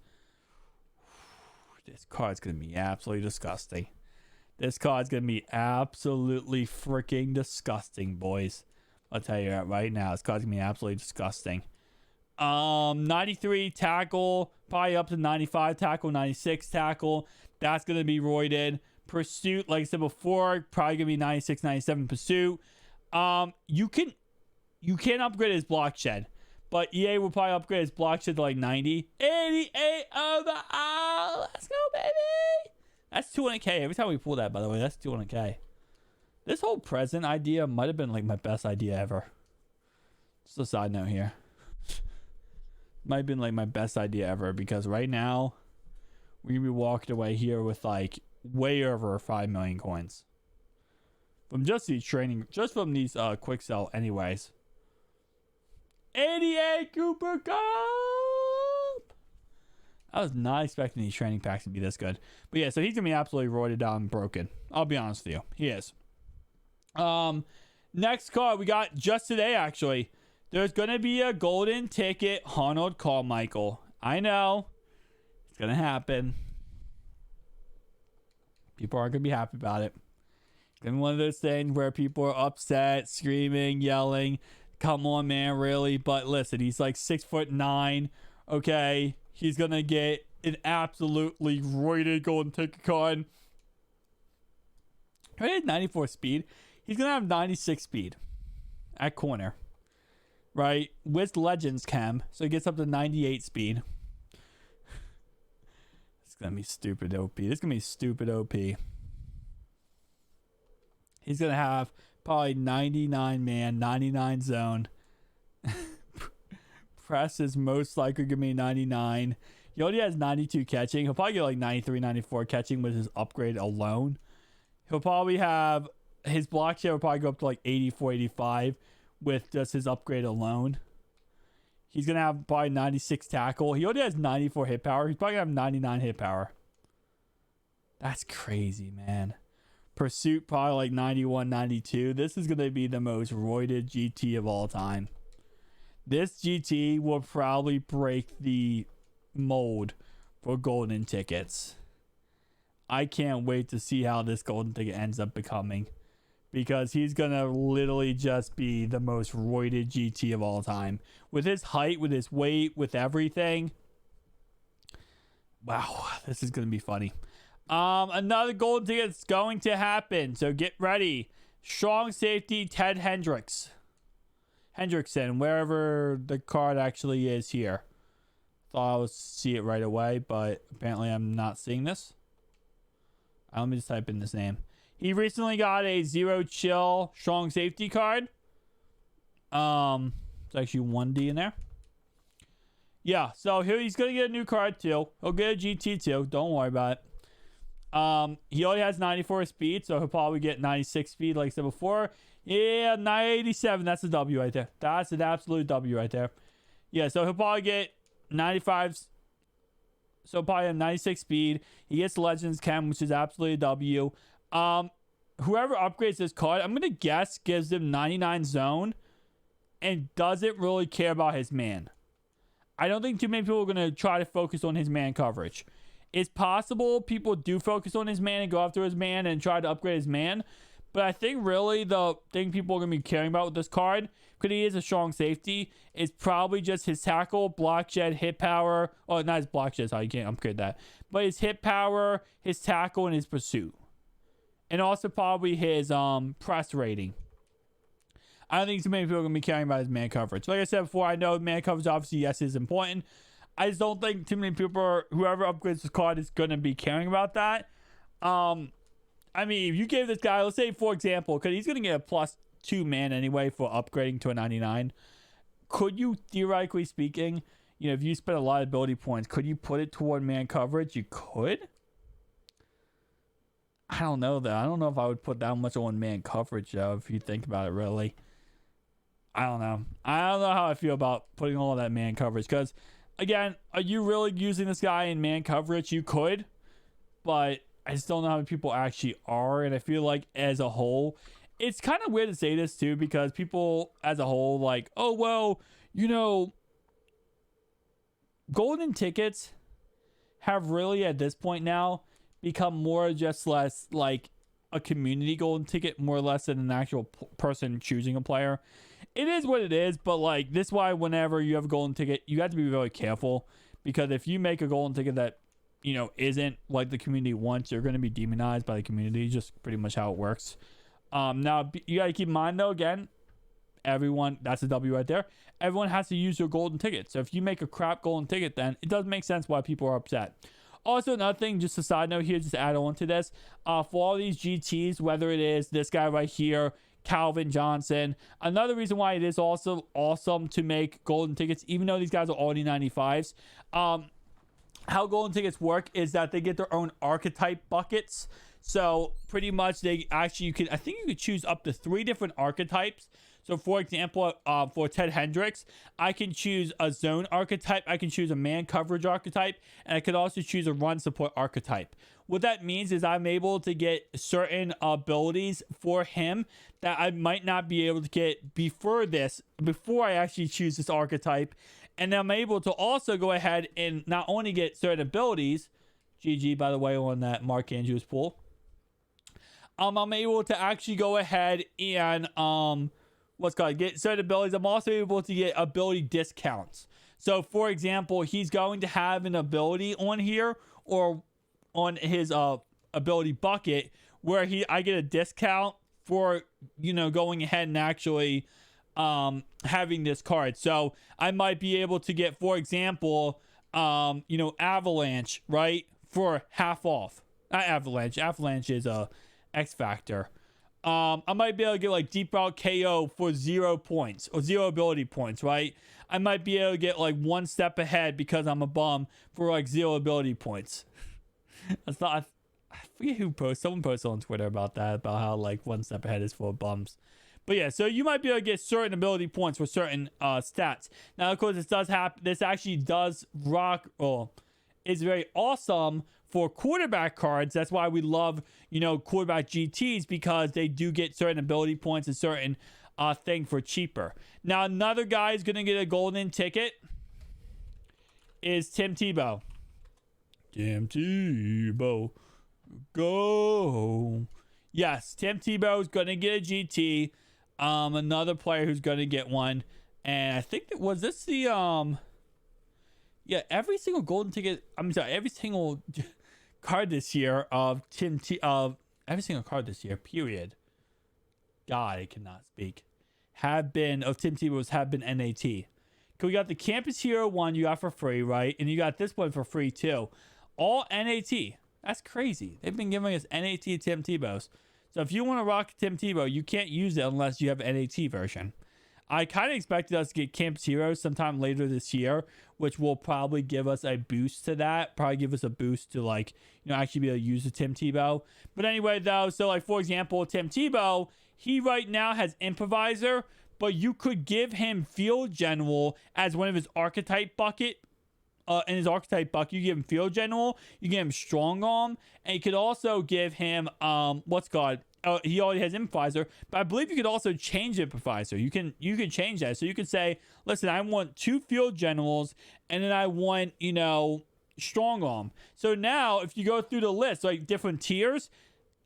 This card's going to be absolutely disgusting. This card's going to be absolutely freaking disgusting, boys. I'll tell you that right now. This card's going to be absolutely disgusting. 93 tackle, probably up to 95 tackle, 96 tackle. That's going to be roided. Pursuit, like I said before, probably going to be 96, 97 pursuit. You can upgrade his block shed. But EA will probably upgrade his block shed to like 90. 88 overall. Let's go, baby. That's 200K. Every time we pull that, by the way, that's 200K. This whole present idea might have been like my best idea ever. Just a side note here. Might have been like my best idea ever because right now we're going to be walking away here with like way over 5 million coins. From just these training, just from these quick sell anyways. 88 Cooper Cup. I was not expecting these training packs to be this good. But yeah, so he's going to be absolutely roided down and broken. I'll be honest with you. He is. Next card we got just today, actually. There's going to be a golden ticket Arnold Carmichael. I know. It's going to happen. People aren't going to be happy about it. It's going to be one of those things where people are upset, screaming, yelling. Come on, man, really? But listen, he's like 6'9". Okay, he's gonna get an absolutely roided golden ticket card. He had 94 speed. He's gonna have 96 speed at corner, right? With Legends Chem, so he gets up to 98 speed. It's gonna be stupid OP. This is gonna be stupid OP. He's gonna have probably 99 man, 99 zone. Press is most likely going to be 99. He already has 92 catching. He'll probably get like 93, 94 catching with his upgrade alone. He'll probably have his block share will probably go up to like 84, 85 with just his upgrade alone. He's going to have probably 96 tackle. He already has 94 hit power. He's probably going to have 99 hit power. That's crazy, man. Pursuit probably like 91, 92. This is going to be the most roided GT of all time. This GT will probably break the mold for golden tickets. I can't wait to see how this golden ticket ends up becoming. Because he's going to literally just be the most roided GT of all time. With his height, with his weight, with everything. Wow, this is going to be funny. Another golden ticket is going to happen, so get ready. Strong safety Ted Hendrickson, wherever the card actually is here. Thought I would see it right away, but apparently I'm not seeing this. Let me just type in this name. He recently got a 0 chill strong safety card. It's actually 1D in there. Yeah, so he's gonna get a new card too. He'll get a GT too. Don't worry about it. He only has 94 speed, so he'll probably get 96 speed, like I said before. Yeah, 987. That's a W right there. That's an absolute W right there. Yeah, so he'll probably get 95. So probably have 96 speed. He gets Legends Chem, which is absolutely a W. Whoever upgrades this card, I'm gonna guess gives him 99 zone and doesn't really care about his man. I don't think too many people are gonna try to focus on his man coverage. It's possible people do focus on his man and go after his man and try to upgrade his man. But I think really the thing people are going to be caring about with this card, because he is a strong safety, is probably just his tackle, block shed, hit power. Oh, not his block shed, so you can't upgrade that. But his hit power, his tackle, and his pursuit. And also probably his press rating. I don't think too many people are going to be caring about his man coverage. Like I said before, I know man coverage obviously, yes, is important. I just don't think too many people, whoever upgrades this card, is going to be caring about that. I mean, if you gave this guy, let's say, for example, because he's going to get a +2 man anyway for upgrading to a 99. Could you, theoretically speaking, if you spend a lot of ability points, could you put it toward man coverage? You could. I don't know, though. I don't know if I would put that much on man coverage, though, if you think about it, really. I don't know. I don't know how I feel about putting all that man coverage, because, again, are you really using this guy in man coverage? You could, but I just don't know how many people actually are. And I feel like as a whole, it's kind of weird to say this too, because people as a whole, like, oh, well, golden tickets have really at this point now become more just less like a community golden ticket, more or less than an actual person choosing a player. It is what it is, but like this is why whenever you have a golden ticket, you have to be really careful, because if you make a golden ticket that isn't like the community wants, you're going to be demonized by the community. Just pretty much how it works. Now, you got to keep in mind, though, again, everyone, that's a W right there. Everyone has to use their golden ticket. So if you make a crap golden ticket, then it doesn't make sense why people are upset. Also, another thing, just a side note here, just to add on to this, for all these GTs, whether it is this guy right here, Calvin Johnson, another reason why it is also awesome to make golden tickets, even though these guys are already 95s, how golden tickets work is that they get their own archetype buckets. So pretty much I think you could choose up to 3 different archetypes. So for example, for Ted Hendricks, I can choose a zone archetype, I can choose a man coverage archetype, and I could also choose a run support archetype. What that means is I'm able to get certain abilities for him that I might not be able to get before I actually choose this archetype. And I'm able to also go ahead and not only get certain abilities, GG, by the way, on that Mark Andrews pool. I'm able to actually go ahead and, get certain abilities. I'm also able to get ability discounts. So, for example, he's going to have an ability on here or on his ability bucket where I get a discount for, going ahead and actually having this card. So I might be able to get, for example, Avalanche, right, for half off. Not Avalanche is a X Factor. I might be able to get like Deep Route KO for 0 points or 0 ability points, right? I might be able to get like 1 step ahead because I'm a bum for like 0 ability points. I forget who posted. Someone posted on Twitter about that, about how like 1 step ahead is for bums. But yeah, so you might be able to get certain ability points for certain stats. Now, of course, this actually does rock, or is very awesome for quarterback cards. That's why we love, quarterback GTs, because they do get certain ability points and certain thing for cheaper. Now, another guy is going to get a golden ticket is Tim Tebow. Tim Tebow, go. Yes, Tim Tebow is going to get a GT. Another player who's going to get one. And I think every single golden ticket, every single card this year every single card this year, period. God, I cannot speak. Tim Tebow's have been NAT. Because we got the Campus Hero one you got for free, right? And you got this one for free too. All NAT. That's crazy. They've been giving us NAT Tim Tebow's. So if you want to rock Tim Tebow, you can't use it unless you have an NAT version. I kind of expected us to get Campus Heroes sometime later this year, which will probably give us a boost to that. Probably give us a boost to, like, actually be able to use the Tim Tebow. But anyway, though, so, like, for example, Tim Tebow, he right now has Improviser, but you could give him Field General as one of his archetype bucket. In his archetype bucket, you give him Field General, you give him Strong Arm, and you could also give him, he already has Improviser, but I believe you could also change Improviser. You can change that. So you could say, listen, I want 2 Field Generals, and then I want, Strong Arm. So now, if you go through the list, like different tiers,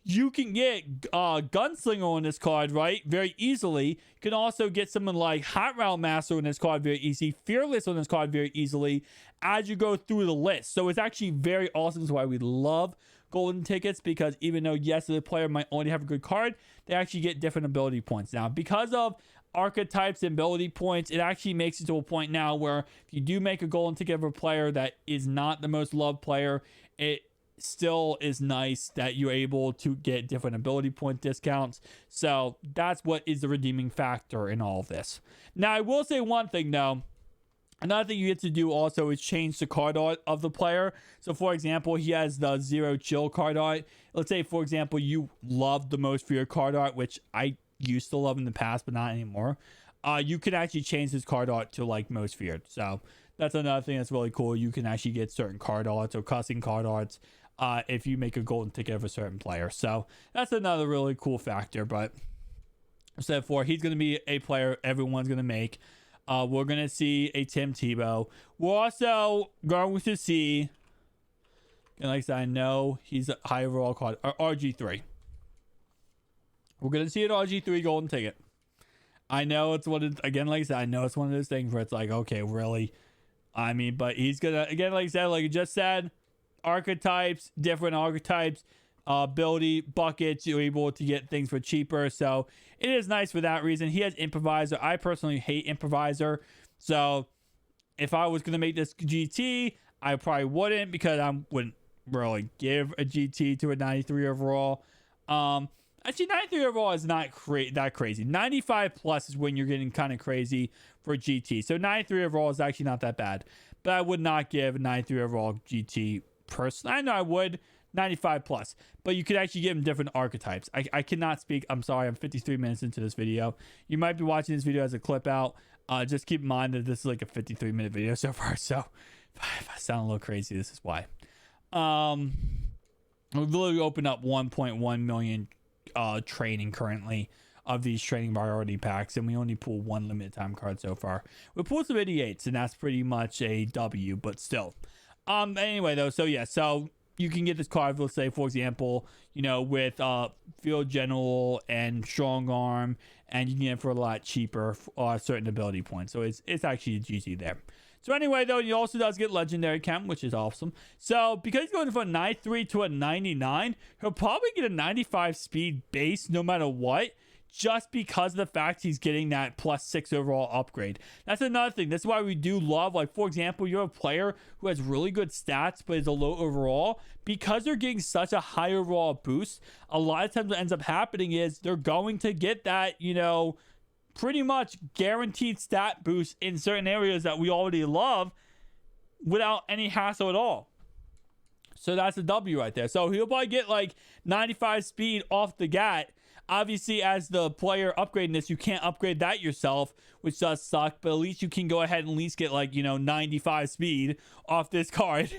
you can get Gunslinger on this card, right? Very easily. You can also get someone like Hot Route Master on this card very easy. Fearless on this card very easily as you go through the list. So it's actually very awesome. That's why we love golden tickets, because even though, yes, the player might only have a good card, they actually get different ability points. Now, because of archetypes and ability points, it actually makes it to a point now where if you do make a golden ticket of a player that is not the most loved player, it still is nice that you're able to get different ability point discounts. So that's what is the redeeming factor in all of this. Now, I will say one thing though. Another thing you get to do also is change the card art of the player. So, for example, he has the Zero Chill card art. Let's say, for example, you love the Most Feared card art, which I used to love in the past, but not anymore. You can actually change his card art to, like, Most Feared. So that's another thing that's really cool. You can actually get certain card arts or custom card arts if you make a golden ticket of a certain player. So that's another really cool factor. But except for, he's going to be a player everyone's going to make. We're going to see a Tim Tebow. We're also going to see, and like I said, I know he's a high overall card, RG3. We're going to see an RG3 golden ticket. I know it's one of, again, like I said, I know it's one of those things where it's like, okay, really? I mean, but he's going to, again, like I said, like I just said, archetypes, different archetypes, ability buckets, you're able to get things for cheaper. So it is nice for that reason. He has Improviser. I personally hate Improviser. So if I was going to make this GT, I probably wouldn't, because I wouldn't really give a GT to a 93 overall. Actually, 93 overall is not that crazy. 95 plus is when you're getting kind of crazy for a GT. So 93 overall is actually not that bad. But I would not give a 93 overall GT personally. I know I would. 95 plus, but you could actually give him different archetypes. I cannot speak. I'm sorry. I'm 53 minutes into this video. You might be watching this video as a clip out. Just keep in mind that this is like a 53-minute video so far. So if I sound a little crazy, this is why. We've literally opened up 1.1 million training currently of these training priority packs, and we only pull one limited time card so far. We pulled some 88s, and that's pretty much a W, but still. Anyway, though, so yeah, so you can get this card, let's say, for example, with Field General and Strong Arm, and you can get it for a lot cheaper for certain ability points. So it's actually a GT there. So anyway, though, he also does get Legendary Chem, which is awesome. So because he's going from a 93 to a 99, he'll probably get a 95 speed base no matter what, just because of the fact he's getting that +6 overall upgrade. That's another thing. That's why we do love, like, for example, you're a player who has really good stats but is a low overall. Because they're getting such a high overall boost, a lot of times what ends up happening is they're going to get that, pretty much guaranteed stat boost in certain areas that we already love without any hassle at all. So that's a W right there. So he'll probably get like 95 speed off the gat. Obviously, as the player upgrading this, you can't upgrade that yourself, which does suck, but at least you can go ahead and at least get, like, 95 speed off this card.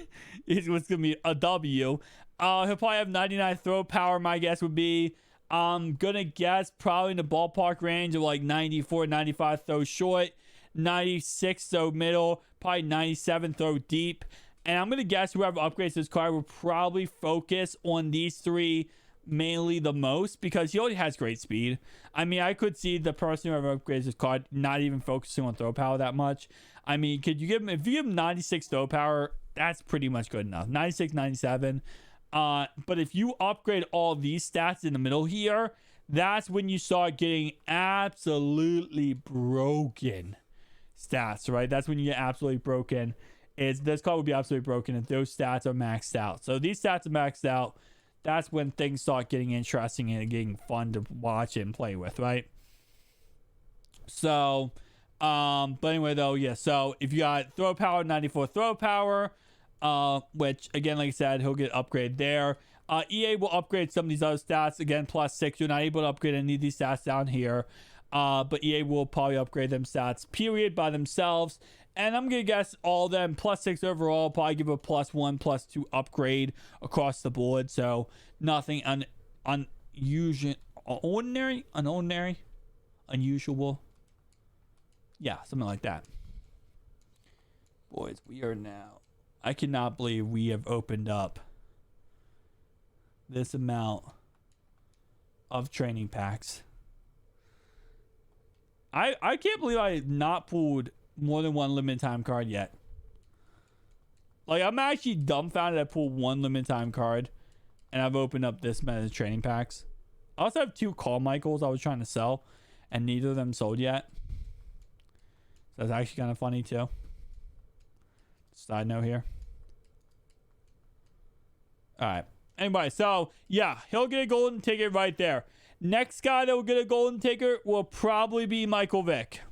It's going to be a W. He'll probably have 99 throw power, my guess would be. I'm going to guess probably in the ballpark range of, like, 94, 95 throw short, 96 throw middle, probably 97 throw deep. And I'm going to guess whoever upgrades this card will probably focus on these three mainly the most, because he already has great speed. I mean, I could see the person who ever upgrades his card not even focusing on throw power that much. I mean, could you give him, if you give him 96 throw power, that's pretty much good enough. 96, 97. But if you upgrade all these stats in the middle here, that's when you start getting absolutely broken stats, right? That's when you get absolutely broken. This card would be absolutely broken if those stats are maxed out. So these stats are maxed out. That's when things start getting interesting and getting fun to watch and play with, right? So, but anyway, though, yeah. So if you got throw power, 94 throw power, which again, like I said, he'll get upgrade there. EA will upgrade some of these other stats again, +6. You're not able to upgrade any of these stats down here, but EA will probably upgrade them stats period by themselves. And I'm gonna guess all of them +6 overall. Probably give a +1, +2 upgrade across the board. So nothing unusual, unusual. Yeah, something like that. Boys, we are now. I cannot believe we have opened up this amount of training packs. I can't believe I have not pulled more than one limited time card yet. Like, I'm actually dumbfounded I pulled one limited time card and I've opened up this many of training packs. I also have 2 Call Michaels I was trying to sell and neither of them sold yet. So that's actually kind of funny too. Side note here. Alright. Anyway, so yeah, he'll get a golden ticket right there. Next guy that will get a golden ticket will probably be Michael Vick.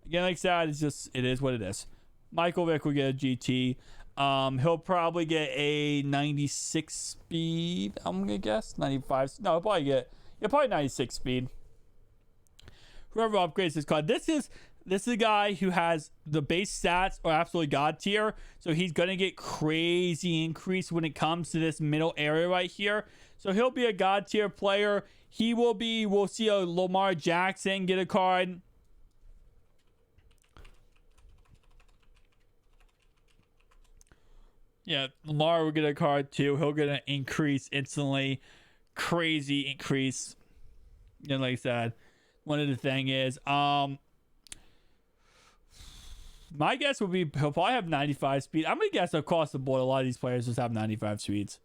Again, like I said, it is what it is. Michael Vick will get a GT. He'll probably get a 96 speed. I'm gonna guess 95. No, he'll probably 96 speed. Whoever upgrades this card, this is a guy who has the base stats are absolutely god tier, so he's gonna get crazy increase when it comes to this middle area right here. So he'll be a god tier player. We'll see a Lamar Jackson get a card. Yeah, Lamar will get a card too. He'll get an increase instantly. Crazy increase. And like I said, one of the thing is, my guess would be he'll probably have 95 speed. I'm gonna guess across the board a lot of these players just have 95 speeds.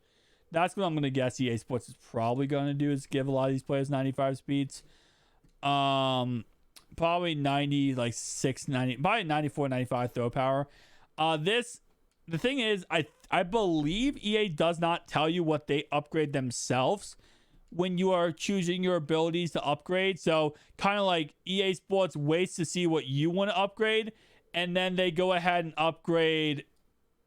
That's what I'm gonna guess EA Sports is probably gonna do, is give a lot of these players 95 speeds. Probably 90, like 690, probably 94, 95 throw power. The thing is, I believe EA does not tell you what they upgrade themselves when you are choosing your abilities to upgrade. So kind of like EA Sports waits to see what you want to upgrade, and then they go ahead and upgrade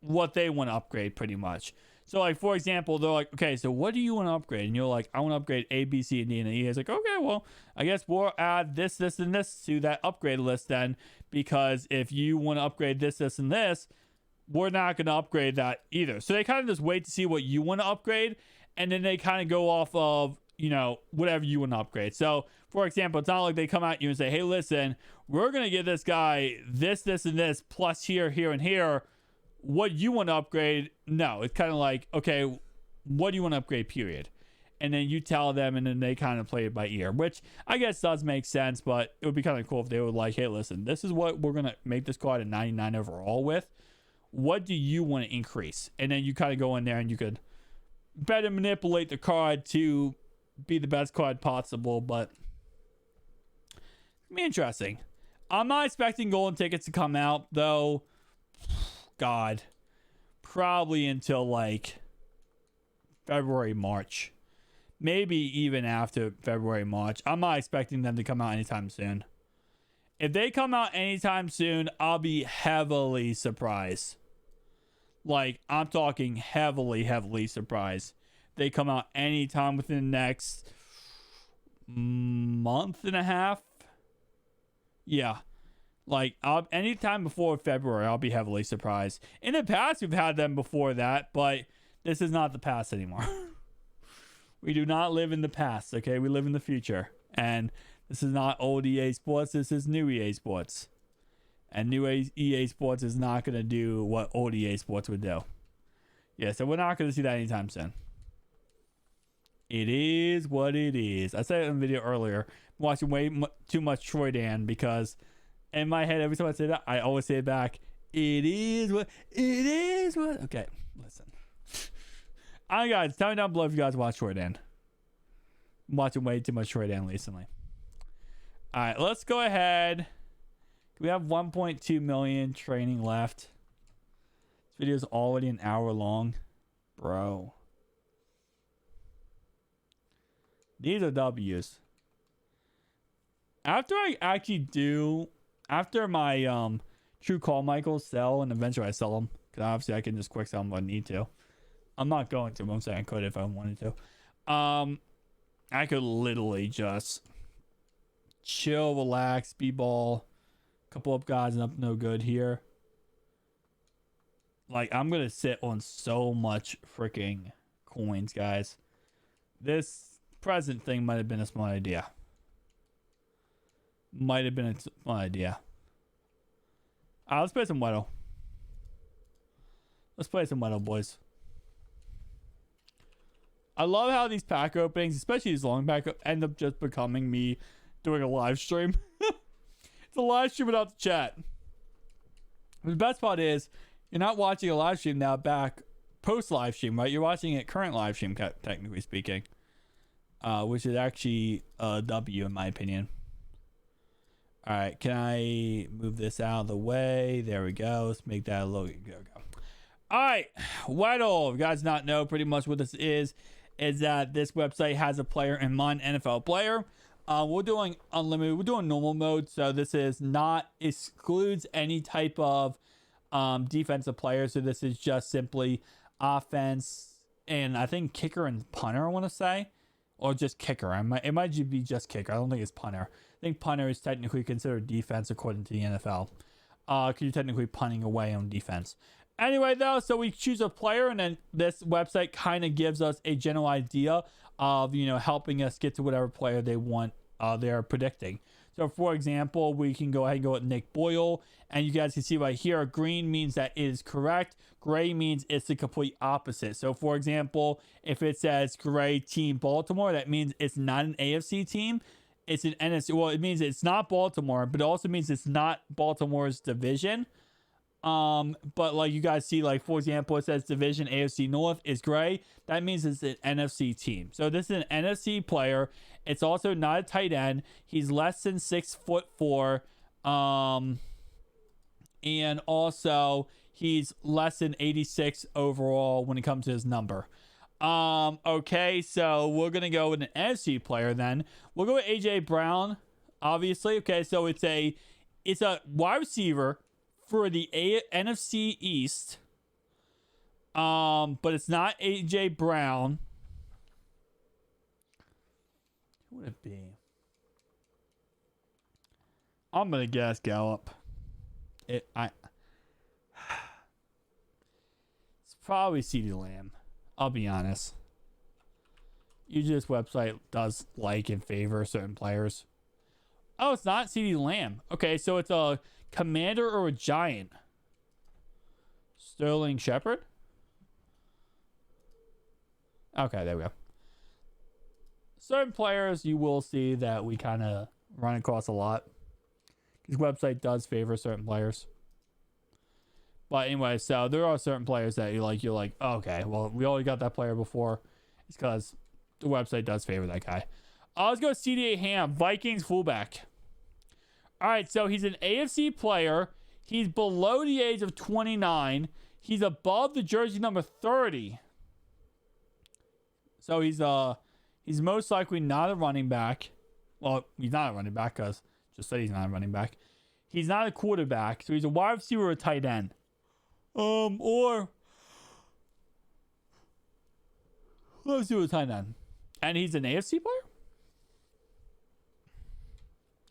what they want to upgrade pretty much. So like, for example, they're like, okay, so what do you want to upgrade? And you're like, I want to upgrade A, B, C, and D. And EA's like, okay, well, I guess we'll add this, this, and this to that upgrade list then, because if you want to upgrade this, this, and this, we're not going to upgrade that either. So they kind of just wait to see what you want to upgrade, and then they kind of go off of, whatever you want to upgrade. So, for example, it's not like they come at you and say, hey, listen, we're going to give this guy this, this, and this, plus here, here, and here. What you want to upgrade? No, it's kind of like, okay, what do you want to upgrade, period? And then you tell them, and then they kind of play it by ear, which I guess does make sense, but it would be kind of cool if they were like, hey, listen, this is what we're going to make this card a 99 overall with. What do you want to increase? And then you kind of go in there and you could better manipulate the card to be the best card possible, but it's gonna be interesting. I'm not expecting golden tickets to come out, though. God, probably until like February, March. Maybe even after February, March. I'm not expecting them to come out anytime soon. If they come out anytime soon, I'll be heavily surprised. Like, I'm talking heavily, heavily surprised. They come out anytime within the next month and a half. Yeah. Like, anytime before February, I'll be heavily surprised. In the past, we've had them before that, but this is not the past anymore. We do not live in the past, okay? We live in the future. And this is not old EA Sports. This is new EA Sports. And new EA Sports is not going to do what old EA Sports would do. Yeah, so we're not going to see that anytime soon. It is what it is. I said it in the video earlier. I'm watching way too much Troy Dan, because in my head, every time I say that, I always say it back. It is what it is. What? Okay, listen. All right, guys, tell me down below if you guys watch Troy Dan. I'm watching way too much Troy Dan recently. All right, let's go ahead. We have 1.2 million training left. This video is already an hour long. Bro. These are W's. After I actually do, after my True Call Michaels sell, and eventually I sell them, because obviously I can just quick sell them if I need to. I'm not going to, but I'm saying I could if I wanted to. I could literally just chill, relax, speedball, couple up guys and up no good here. Like, I'm gonna sit on so much freaking coins, guys. This present thing might have been a smart idea. Might have been a smart idea. Let's play some Weddle. Let's play some Weddle, boys. I love how these pack openings, especially these long pack, end up just becoming me doing a live stream. It's a live stream without the chat. The best part is, you're not watching a live stream now back post live stream, right? You're watching it current live stream, technically speaking. Which is actually a W in my opinion. All right, can I move this out of the way? There we go. Let's make that a little go. All right, Weddle. If you guys not know pretty much what this is that this website has a player in mind, NFL player. We're doing unlimited. We're doing normal mode, so this is not excludes any type of defensive player. So this is just simply offense and I think kicker and punter. I want to say, or just kicker. It might be just kicker. I don't think it's punter. I think punter is technically considered defense according to the NFL. Because you're technically punting away on defense. Anyway, though, so we choose a player, and then this website kind of gives us a general idea of, helping us get to whatever player they want, they're predicting. So, for example, we can go ahead and go with Nick Boyle, and you guys can see right here, green means that it is correct. Gray means it's the complete opposite. So, for example, if it says Gray Team Baltimore, that means it's not an AFC team. It's an NFC. Well, it means it's not Baltimore, but it also means it's not Baltimore's division. But like you guys see, like for example, it says division AFC North is gray. That means it's an NFC team. So this is an NFC player. It's also not a tight end. He's less than 6'4". And also he's less than 86 overall when it comes to his number. Okay, so we're gonna go with an NFC player then. We'll go with AJ Brown, obviously. Okay, so it's a wide receiver for the NFC East. But it's not AJ Brown. Who would it be? I'm gonna guess Gallup. It's probably CeeDee Lamb. I'll be honest. Usually this website does like and favor certain players. Oh, it's not CeeDee Lamb. Okay, so it's a Commander or a Giant. Sterling Shepard? Okay, there we go. Certain players you will see that we kind of run across a lot. This website does favor certain players. But anyway, so there are certain players that you're like, oh, okay, well, we already got that player before. It's because the website does favor that guy. Let's go CDA Ham, Vikings fullback. All right, so he's an AFC player. He's below the age of 29. He's above the jersey number 30. So he's most likely not a running back. Well, he's not a running back because just said he's not a running back. He's not a quarterback, so he's a wide receiver or a tight end. Or let's do a tight end. And he's an AFC player?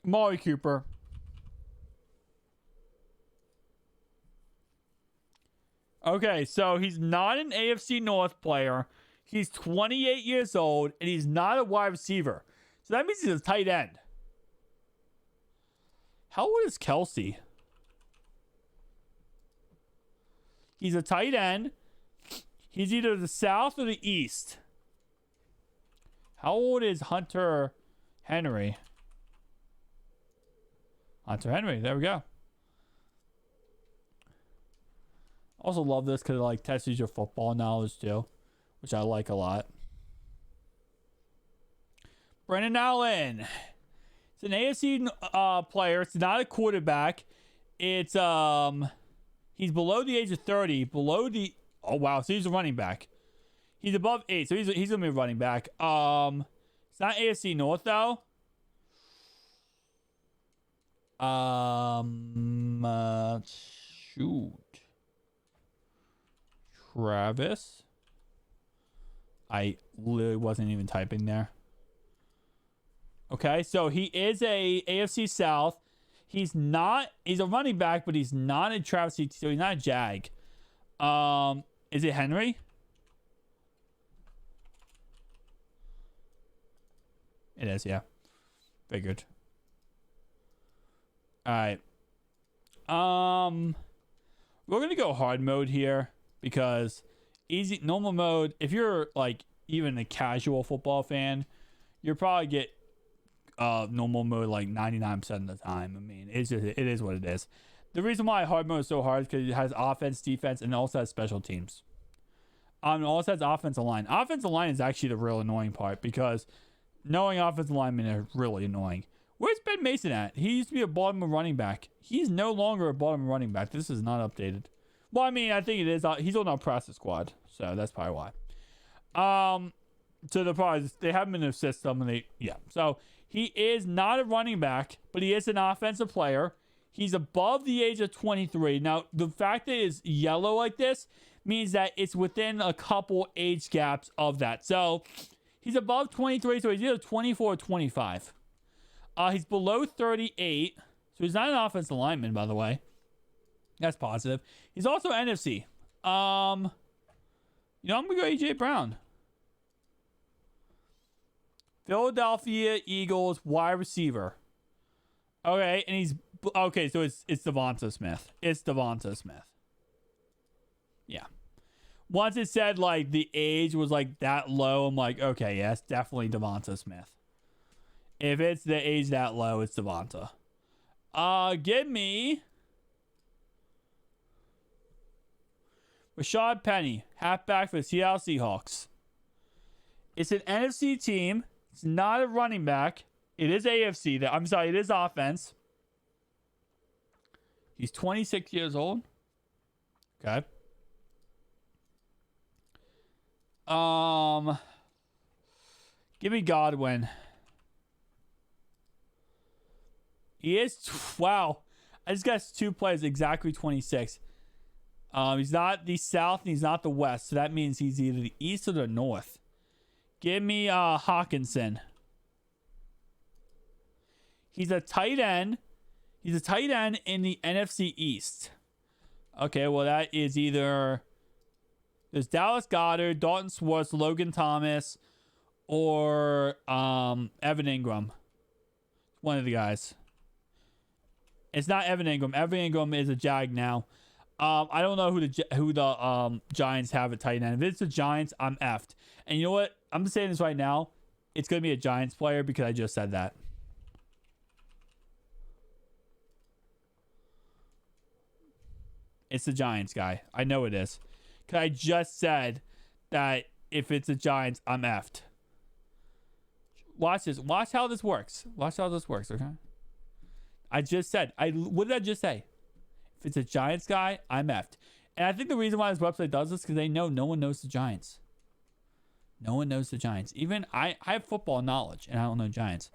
Amari Cooper. Okay, so he's not an AFC North player. He's 28 years old, and he's not a wide receiver. So that means he's a tight end. How old is Kelsey? He's a tight end. He's either the South or the East. How old is Hunter Henry? Hunter Henry, there we go. Also love this because it like tests your football knowledge too, which I like a lot. Brendan Allen. It's an AFC player. It's not a quarterback. It's he's below the age of 30. Oh wow, so he's a running back. He's above 8, so he's gonna be a running back. It's not AFC North though. Shoot. Travis. I literally wasn't even typing there. Okay, so he is a AFC South. He's a running back, but he's not a Travis, so he's not a Jag. Is it Henry? It is, yeah. Figured. All right. We're gonna go hard mode here because normal mode, if you're like even a casual football fan, you'll probably get normal mode like 99% of the time. I mean, it is what it is. The reason why hard mode is so hard is because it has offense, defense, and it also has special teams. It also has offensive line. Offensive line is actually the real annoying part because knowing offensive linemen are really annoying. Where's Ben Mason at? He used to be a Baltimore running back. He's no longer a Baltimore running back. This is not updated. Well, I mean, I think it is. He's on our practice squad, so that's probably why. So the problem is they have him in their system, and So he is not a running back, but he is an offensive player. He's above the age of 23. Now, the fact that it's yellow like this means that it's within a couple age gaps of that. So he's above 23, so he's either 24 or 25. He's below 38, so he's not an offensive lineman, by the way. That's positive. He's also NFC. I'm gonna go AJ Brown. Philadelphia Eagles wide receiver. Okay, and so it's Devonta Smith. It's Devonta Smith. Yeah. Once it said like the age was like that low, I'm like, okay, yeah, it's definitely Devonta Smith. If it's the age that low, it's Devonta. Give me Rashad Penny, halfback for the Seattle Seahawks. It's an NFC team. It's not a running back. It is AFC. It is offense. He's 26 years old. Okay. Give me Godwin. He is, wow. I just got 2 players exactly 26. He's not the South and he's not the West. So that means he's either the East or the North. Give me Hawkinson. He's a tight end. He's a tight end in the NFC East. Okay, well, that is either there's Dallas Goedert, Dalton Schwartz, Logan Thomas, or Evan Ingram. One of the guys. It's not Evan Ingram. Evan Ingram is a Jag now. I don't know who the Giants have at tight end. If it's the Giants, I'm effed. And you know what? I'm saying this right now. It's going to be a Giants player because I just said that. It's the Giants guy. I know it is. Because I just said that if it's the Giants, I'm effed. Watch this. Watch how this works. Watch how this works, okay? I just said. What did I just say? If it's a Giants guy, I'm effed. And I think the reason why this website does this is because they know no one knows the Giants. No one knows the Giants. Even I have football knowledge, and I don't know Giants.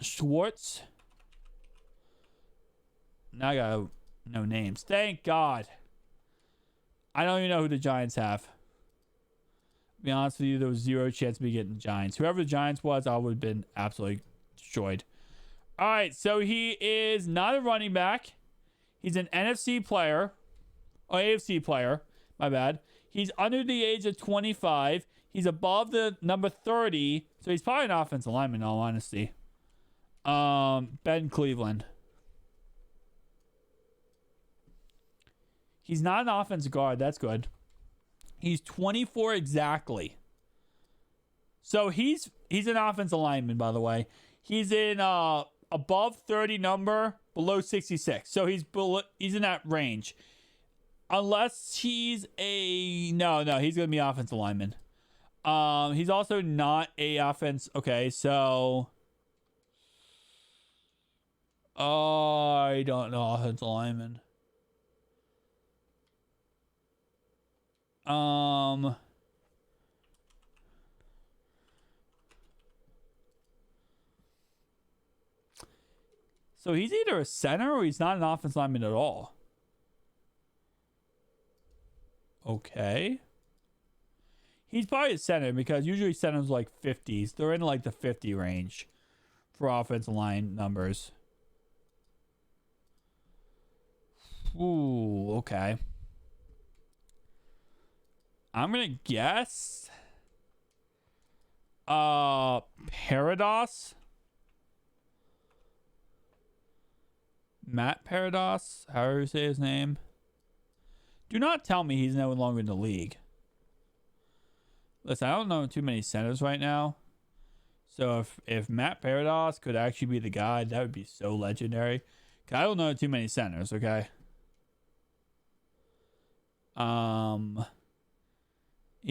Schwartz. Now I got no names. Thank God. I don't even know who the Giants have. To be honest with you, there was zero chance of me getting the Giants. Whoever the Giants was, I would have been absolutely destroyed. All right, so he is not a running back. He's an NFC player. Or AFC player. My bad. He's under the age of 25. He's above the number 30. So he's probably an offensive lineman, in all honesty. Ben Cleveland. He's not an offensive guard. That's good. He's 24 exactly. So he's an offensive lineman, by the way. He's in above 30 number, below 66. So he's in that range. Unless he's he's gonna be offensive lineman. He's also not a offense. Okay, so I don't know offensive lineman. So he's either a center or he's not an offensive lineman at all. Okay. He's probably a center because usually centers like 50s. They're in like the 50 range for offensive line numbers. Ooh, okay. I'm gonna guess Parados. Matt Parados, however you say his name. Do not tell me he's no longer in the league. Listen, I don't know too many centers right now. So if Matt Parados could actually be the guy, that would be so legendary. 'Cause I don't know too many centers, okay? He's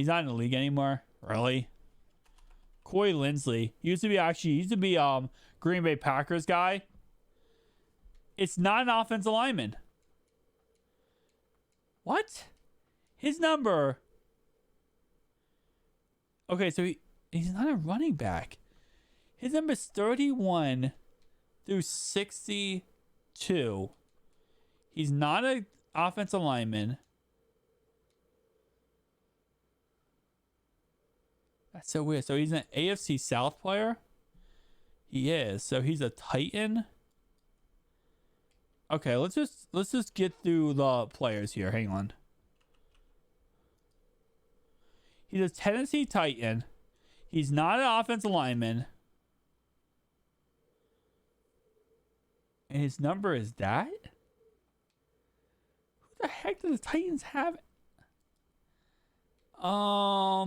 not in the league anymore. Really? Corey Linsley. He used to be Green Bay Packers guy. It's not an offensive lineman. What? His number. Okay, so he's not a running back. His number is 31 through 62. He's not an offensive lineman. That's so weird. So he's an AFC South player? He is. So he's a Titan? Okay, let's just get through the players here. Hang on. He's a Tennessee Titan. He's not an offensive lineman. And his number is that? Who the heck do the Titans have? I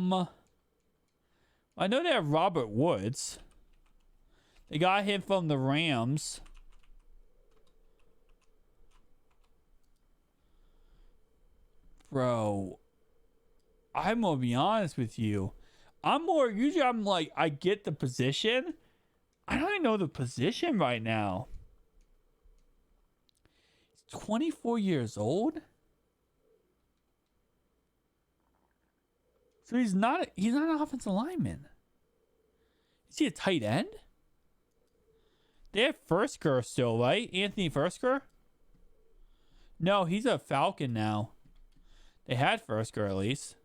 know they have Robert Woods. They got him from the Rams. Bro, I'm gonna be honest with you. Usually I'm like, I get the position. I don't even know the position right now. He's 24 years old. So he's not an offensive lineman. Is he a tight end? They have Fursker still, right? Anthony Fursker? No, he's a Falcon now. They had Fursker at least.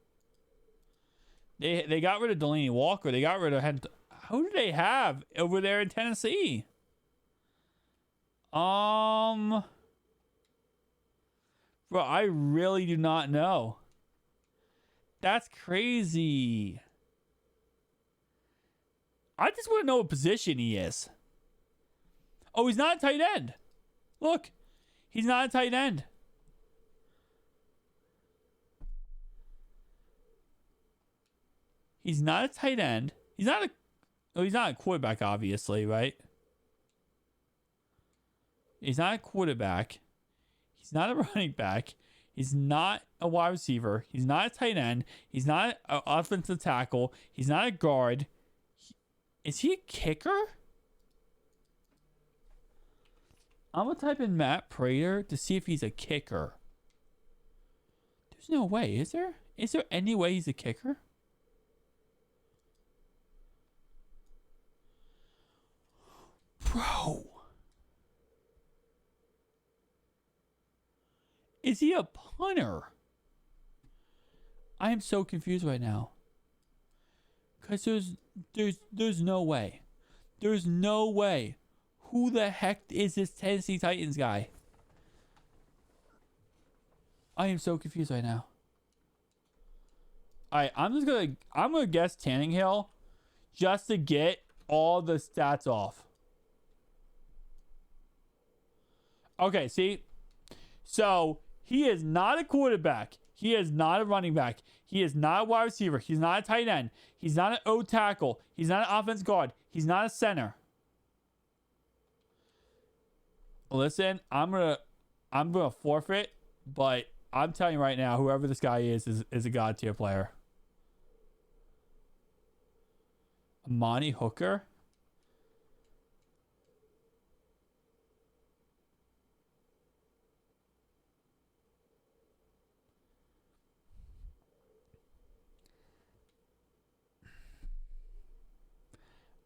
They got rid of Delaney Walker. They got rid of who do they have over there in Tennessee? Bro, I really do not know. That's crazy. I just want to know what position he is. Oh, he's not a tight end. Look, he's not a tight end. He's not a tight end. He's not a quarterback, obviously, right? He's not a quarterback. He's not a running back. He's not a wide receiver. He's not a tight end. He's not an offensive tackle. He's not a guard. Is he a kicker? I'm going to type in Matt Prater to see if he's a kicker. There's no way, is there? Is there any way he's a kicker? Bro. Is he a punter? I am so confused right now. Because there's no way. There's no way. Who the heck is this Tennessee Titans guy? I am so confused right now. Alright, I'm gonna guess Tannehill just to get all the stats off. Okay, see? So he is not a quarterback. He is not a running back. He is not a wide receiver. He's not a tight end. He's not an O tackle. He's not an offense guard. He's not a center. Listen, I'm gonna forfeit, but I'm telling you right now, whoever this guy is a god tier player. Amani Hooker.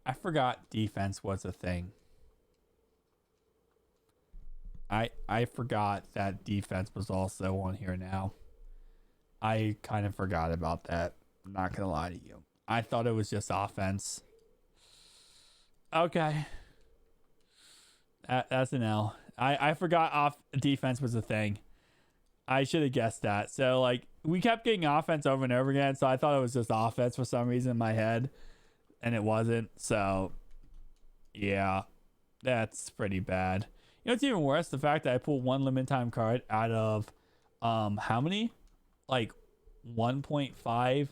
I forgot defense was a thing. I forgot that defense was also on here now. I kind of forgot about that. I'm not gonna lie to you. I thought it was just offense. Okay. That's an L. I forgot off defense was a thing. I should have guessed that. So like we kept getting offense over and over again, so I thought it was just offense for some reason in my head, and it wasn't. So yeah, that's pretty bad. You know what's even worse? The fact that I pulled one limited time card out of how many? Like 1.5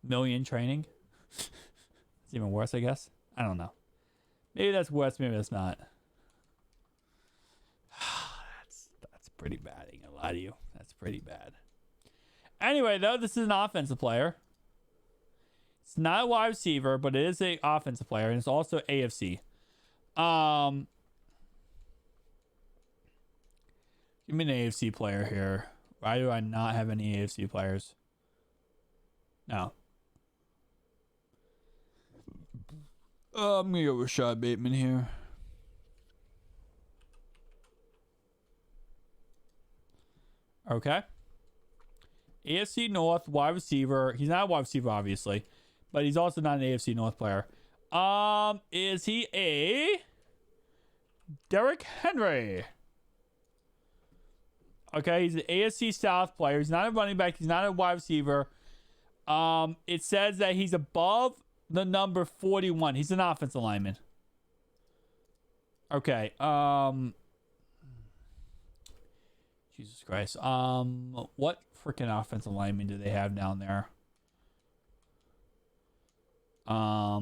million training. It's even worse, I guess. I don't know. Maybe that's worse, maybe that's not. That's pretty bad. I ain't gonna lie to you. That's pretty bad. Anyway, though, this is an offensive player. It's not a wide receiver, but it is an offensive player, and it's also AFC. Give me an AFC player here. Why do I not have any AFC players? No. I'm gonna go with Rashad Bateman here. Okay. AFC North wide receiver. He's not a wide receiver, obviously, but he's also not an AFC North player. Is he a Derrick Henry? Okay, he's an AFC South player. He's not a running back. He's not a wide receiver. It says that he's above the number 41. He's an offensive lineman. Okay. Jesus Christ. What freaking offensive lineman do they have down there? I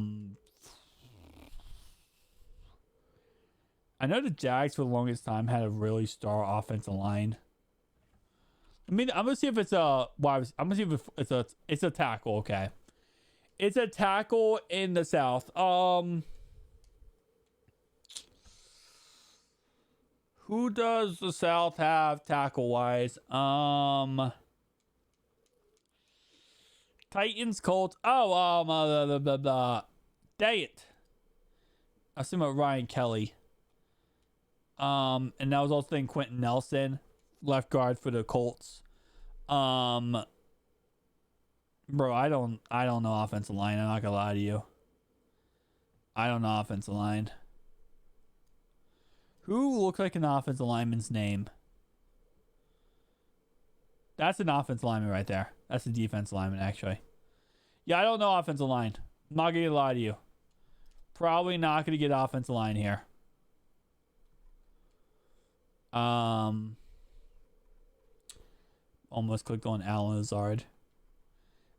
know the Jags for the longest time had a really star offensive line. I mean, I'm gonna see if it's a wide. I'm gonna see if it's a tackle. Okay, it's a tackle in the South. Who does the South have tackle wise? Titans, Colts. Oh, dang it. I assume Ryan Kelly. And that was also in Quentin Nelson, left guard for the Colts. Bro, I don't know offensive line. I'm not gonna lie to you. I don't know offensive line. Who looks like an offensive lineman's name? That's an offensive lineman right there. That's a defensive lineman, actually. Yeah, I don't know offensive line. I'm not gonna lie to you. Probably not gonna get offensive line here. Almost clicked on Alan Lazard.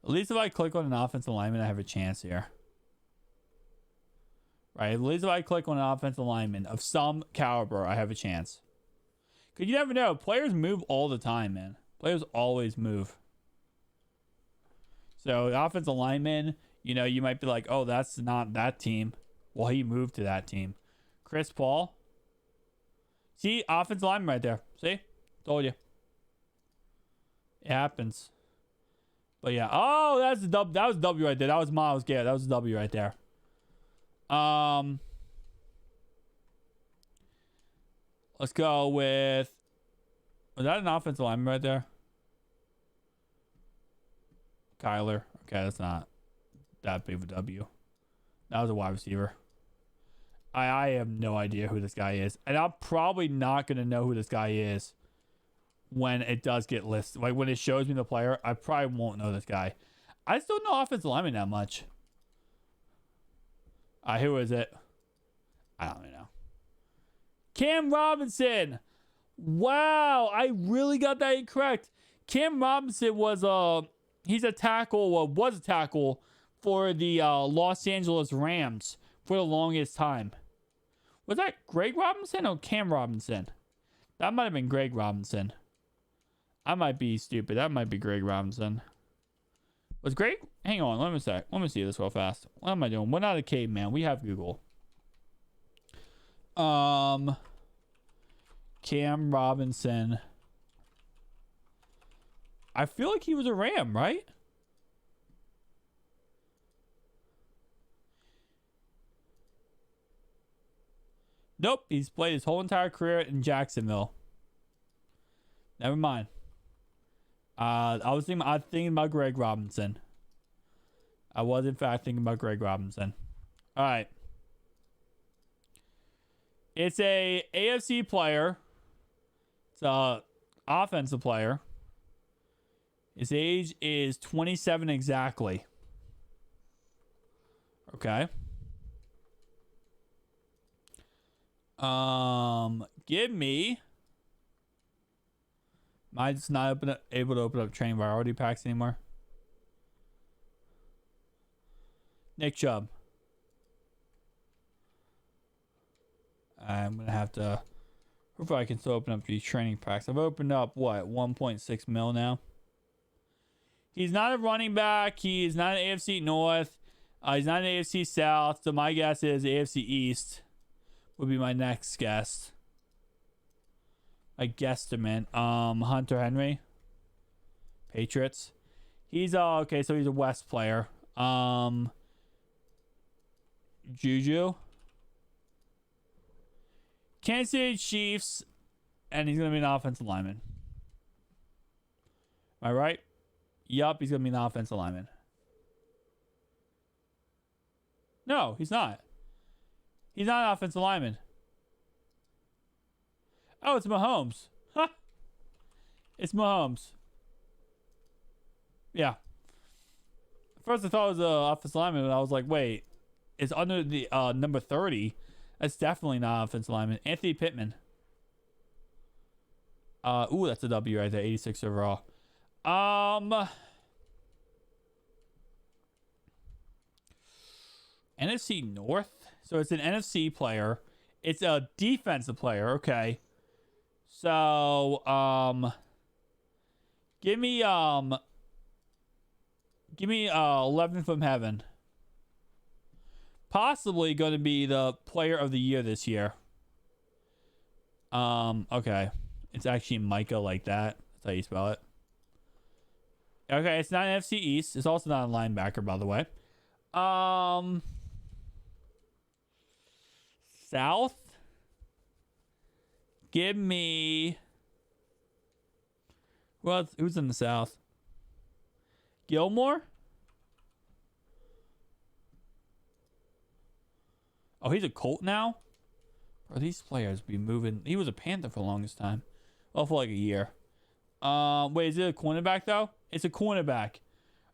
At least if I click on an offensive lineman, I have a chance here. Right? At least if I click on an offensive lineman of some caliber, I have a chance. Because you never know. Players move all the time, man. Players always move. So, the offensive lineman, you know, you might be like, oh, that's not that team. Well, he moved to that team. Chris Paul. See? Offensive lineman right there. See? Told you. It happens. But yeah. Oh, that's a W. That was a W right there. That was Myles Garrett. That was a W right there. Let's go with. Was that an offensive lineman right there? Kyler. Okay, that's not that big of a W. That was a wide receiver. I have no idea who this guy is. And I'm probably not going to know who this guy is when it does get listed. Like when it shows me the player, I probably won't know this guy. I still don't know offensive lineman that much. Who is it? I don't even know. Cam Robinson. Wow, I really got that incorrect. Cam Robinson was he's a tackle, was a tackle for the Los Angeles Rams for the longest time. Was that Greg Robinson or Cam Robinson? That might have been Greg Robinson. I might be stupid. That might be Greg Robinson. Was Greg? Hang on. Let me sec. Let me see this real fast. What am I doing? We're not a caveman. We have Google. Cam Robinson. I feel like he was a Ram, right? Nope. He's played his whole entire career in Jacksonville. Never mind. I was thinking about Greg Robinson. I was in fact thinking about Greg Robinson. All right. It's a AFC player. It's a offensive player. His age is 27 exactly. Okay. Give me. Am I just not able to open up training priority packs anymore? Nick Chubb. I'm gonna have to. Hopefully, I can still open up these training packs. I've opened up what 1.6 mil now. He's not a running back. He's not an AFC North. He's not an AFC South. So my guess is AFC East would be my next guess. I guesstimate. Hunter Henry. Patriots. He's okay, so he's a West player. Juju. Kansas City Chiefs, and he's gonna be an offensive lineman. Am I right? Yup, he's gonna be an offensive lineman. No, he's not. He's not an offensive lineman. Oh, it's Mahomes. Huh. It's Mahomes. Yeah. First I thought it was an offensive lineman, but I was like, wait, it's under the number 30. That's definitely not offensive lineman. Anthony Pittman. Ooh, that's a W right there. 86 overall. NFC North. So it's an NFC player. It's a defensive player. Okay. So, give me 11 from heaven. Possibly going to be the player of the year this year. Okay. It's actually Micah like that. That's how you spell it. Okay, it's not an NFC East. It's also not a linebacker, by the way. South. Give me. Well, who's in the South? Gilmore? Oh, he's a Colt now? Bro, these players be moving. He was a Panther for the longest time. Well, for like a year. Wait, is it a cornerback, though? It's a cornerback.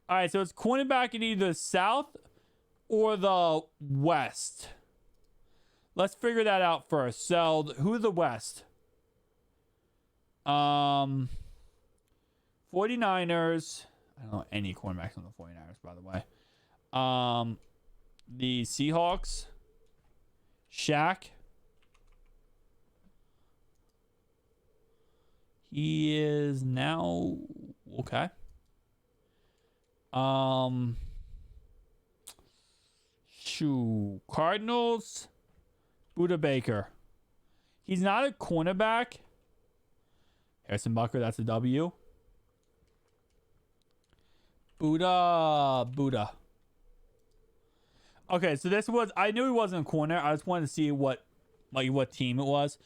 All right, so it's cornerback in either South or the West. Let's figure that out first. So, who's the West? 49ers. I don't know any cornerbacks on the 49ers, by the way. The Seahawks. Shaq. He is now okay. Cardinals. Buda Baker. He's not a cornerback. Harrison Butker, that's a W. Buda. Okay, so this was, I knew he wasn't a corner. I just wanted to see what team it was.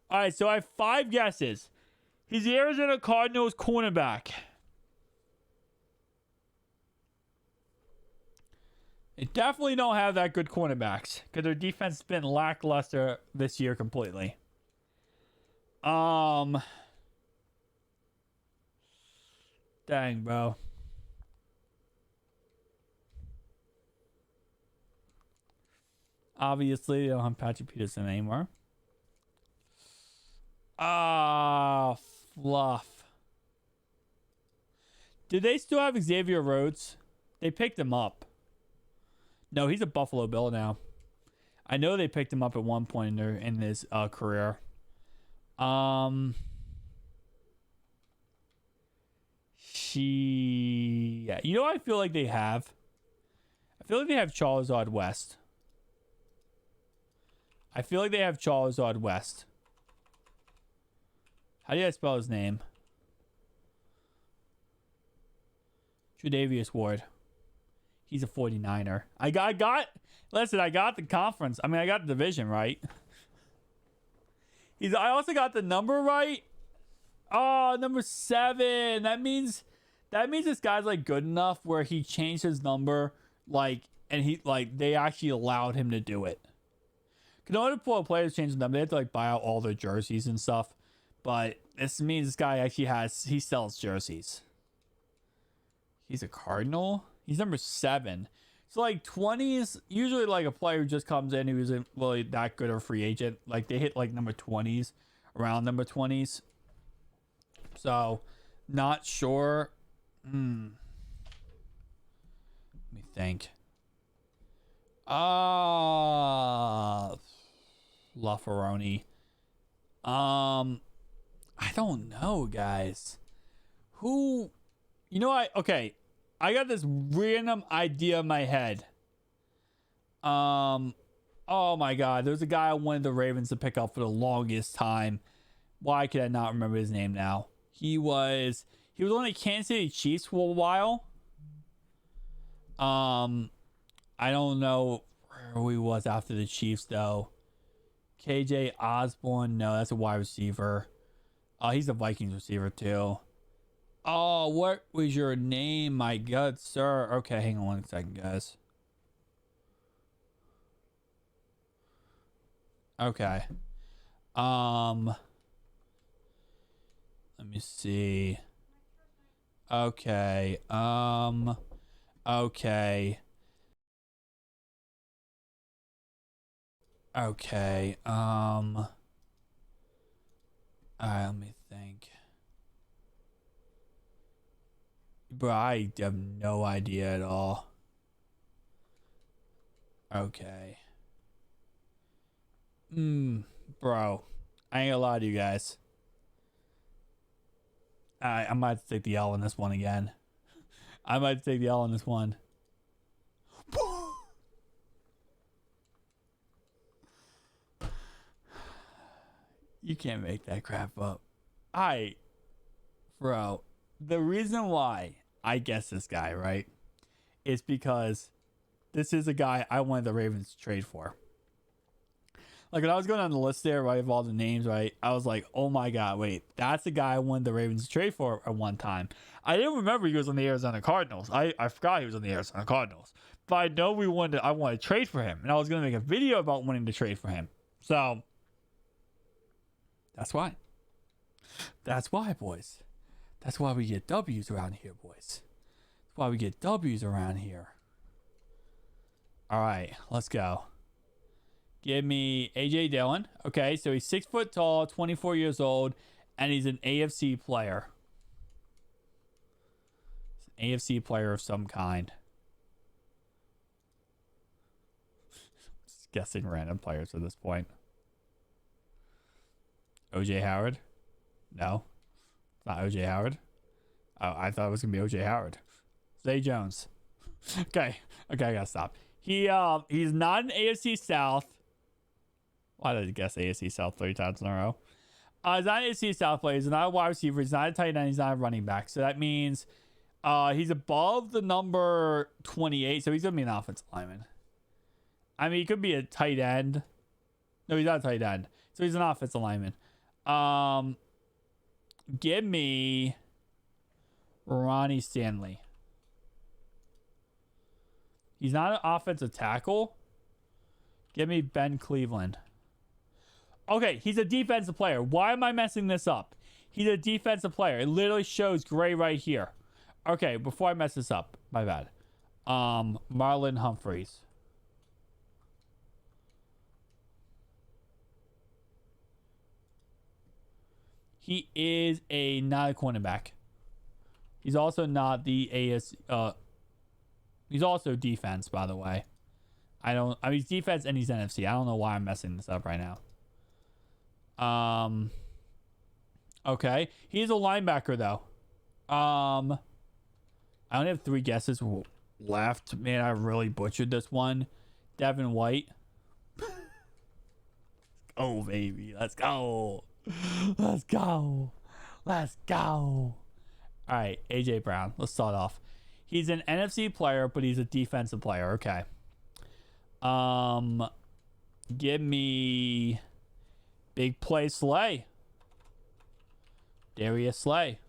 All right, so I have 5 guesses. He's the Arizona Cardinals cornerback. They definitely don't have that good cornerbacks because their defense has been lackluster this year completely. Dang, bro. Obviously, they don't have Patrick Peterson anymore. Fluff. Do they still have Xavier Rhodes? They picked him up. No, he's a Buffalo Bill now. I know they picked him up at one point in his career. Yeah. You know what I feel like they have? I feel like they have Charizard West. How do you spell his name? Tre'Davious Ward. He's a 49er. I got the conference. I mean, I got the division right. I also got the number right. Oh, number 7. That means this guy's like good enough where he changed his number, like, and he like they actually allowed him to do it. In order for players to change the number, they have to like buy out all their jerseys and stuff. But this means this guy actually he sells jerseys. He's a Cardinal. He's number 7. So like 20s, usually like a player who just comes in who isn't really that good of a free agent. Like they hit like number 20s, around number 20s. So not sure. Let me think. LaFerroni. I don't know, guys. Who? Okay. I got this random idea in my head. Oh my God. There's a guy I wanted the Ravens to pick up for the longest time. Why could I not remember his name now? He was on the Kansas City Chiefs for a while. I don't know where he was after the Chiefs though. KJ Osborne, no, that's a wide receiver. He's a Vikings receiver too. Oh, what was your name, my good sir? Okay, hang on 1 second, guys. Okay. Let me see. Okay. Okay. Okay. Alright, let me think. Bro, I have no idea at all. Okay. Bro. I ain't gonna lie to you guys. I might have to take the L on this one again. I might take the L on this one. You can't make that crap up. Bro, the reason why I guess this guy, right, is because this is a guy I wanted the Ravens to trade for. Like, when I was going on the list there, right, of all the names, right, I was like, oh my God, wait, that's the guy I wanted the Ravens to trade for at one time. I didn't remember he was on the Arizona Cardinals. I forgot he was on the Arizona Cardinals. But I know I wanted to trade for him. And I was going to make a video about wanting to trade for him. So, that's why. That's why, boys. That's why we get W's around here, boys. That's why we get W's around here. All right, let's go. Give me AJ Dillon. Okay, so he's 6 foot tall, 24 years old, and he's an AFC player. He's an AFC player of some kind. Just guessing random players at this point. OJ Howard? No. It's not OJ Howard. Oh, I thought it was going to be OJ Howard. Zay Jones. Okay, I gotta stop. He's not an AFC South. Why did I guess AFC South 3 times in a row? He's not an AFC South player. He's not a wide receiver. He's not a tight end. He's not a running back. So that means he's above the number 28. So he's going to be an offensive lineman. I mean, he could be a tight end. No, he's not a tight end. So he's an offensive lineman. Give me Ronnie Stanley. He's not an offensive tackle. Give me Ben Cleveland. Okay, he's a defensive player. Why am I messing this up? He's a defensive player. It literally shows gray right here. Okay, before I mess this up, my bad. Marlon Humphreys. He is not a cornerback. He's also not the he's also defense, by the way. He's defense and he's NFC. I don't know why I'm messing this up right now. Okay. He's a linebacker, though. I only have 3 guesses left. Man, I really butchered this one. Devin White. Oh, baby. Let's go. Let's go. Let's go. All right. AJ Brown. Let's start off. He's an NFC player, but he's a defensive player. Okay. Give me Big Play Slay. Darius Slay.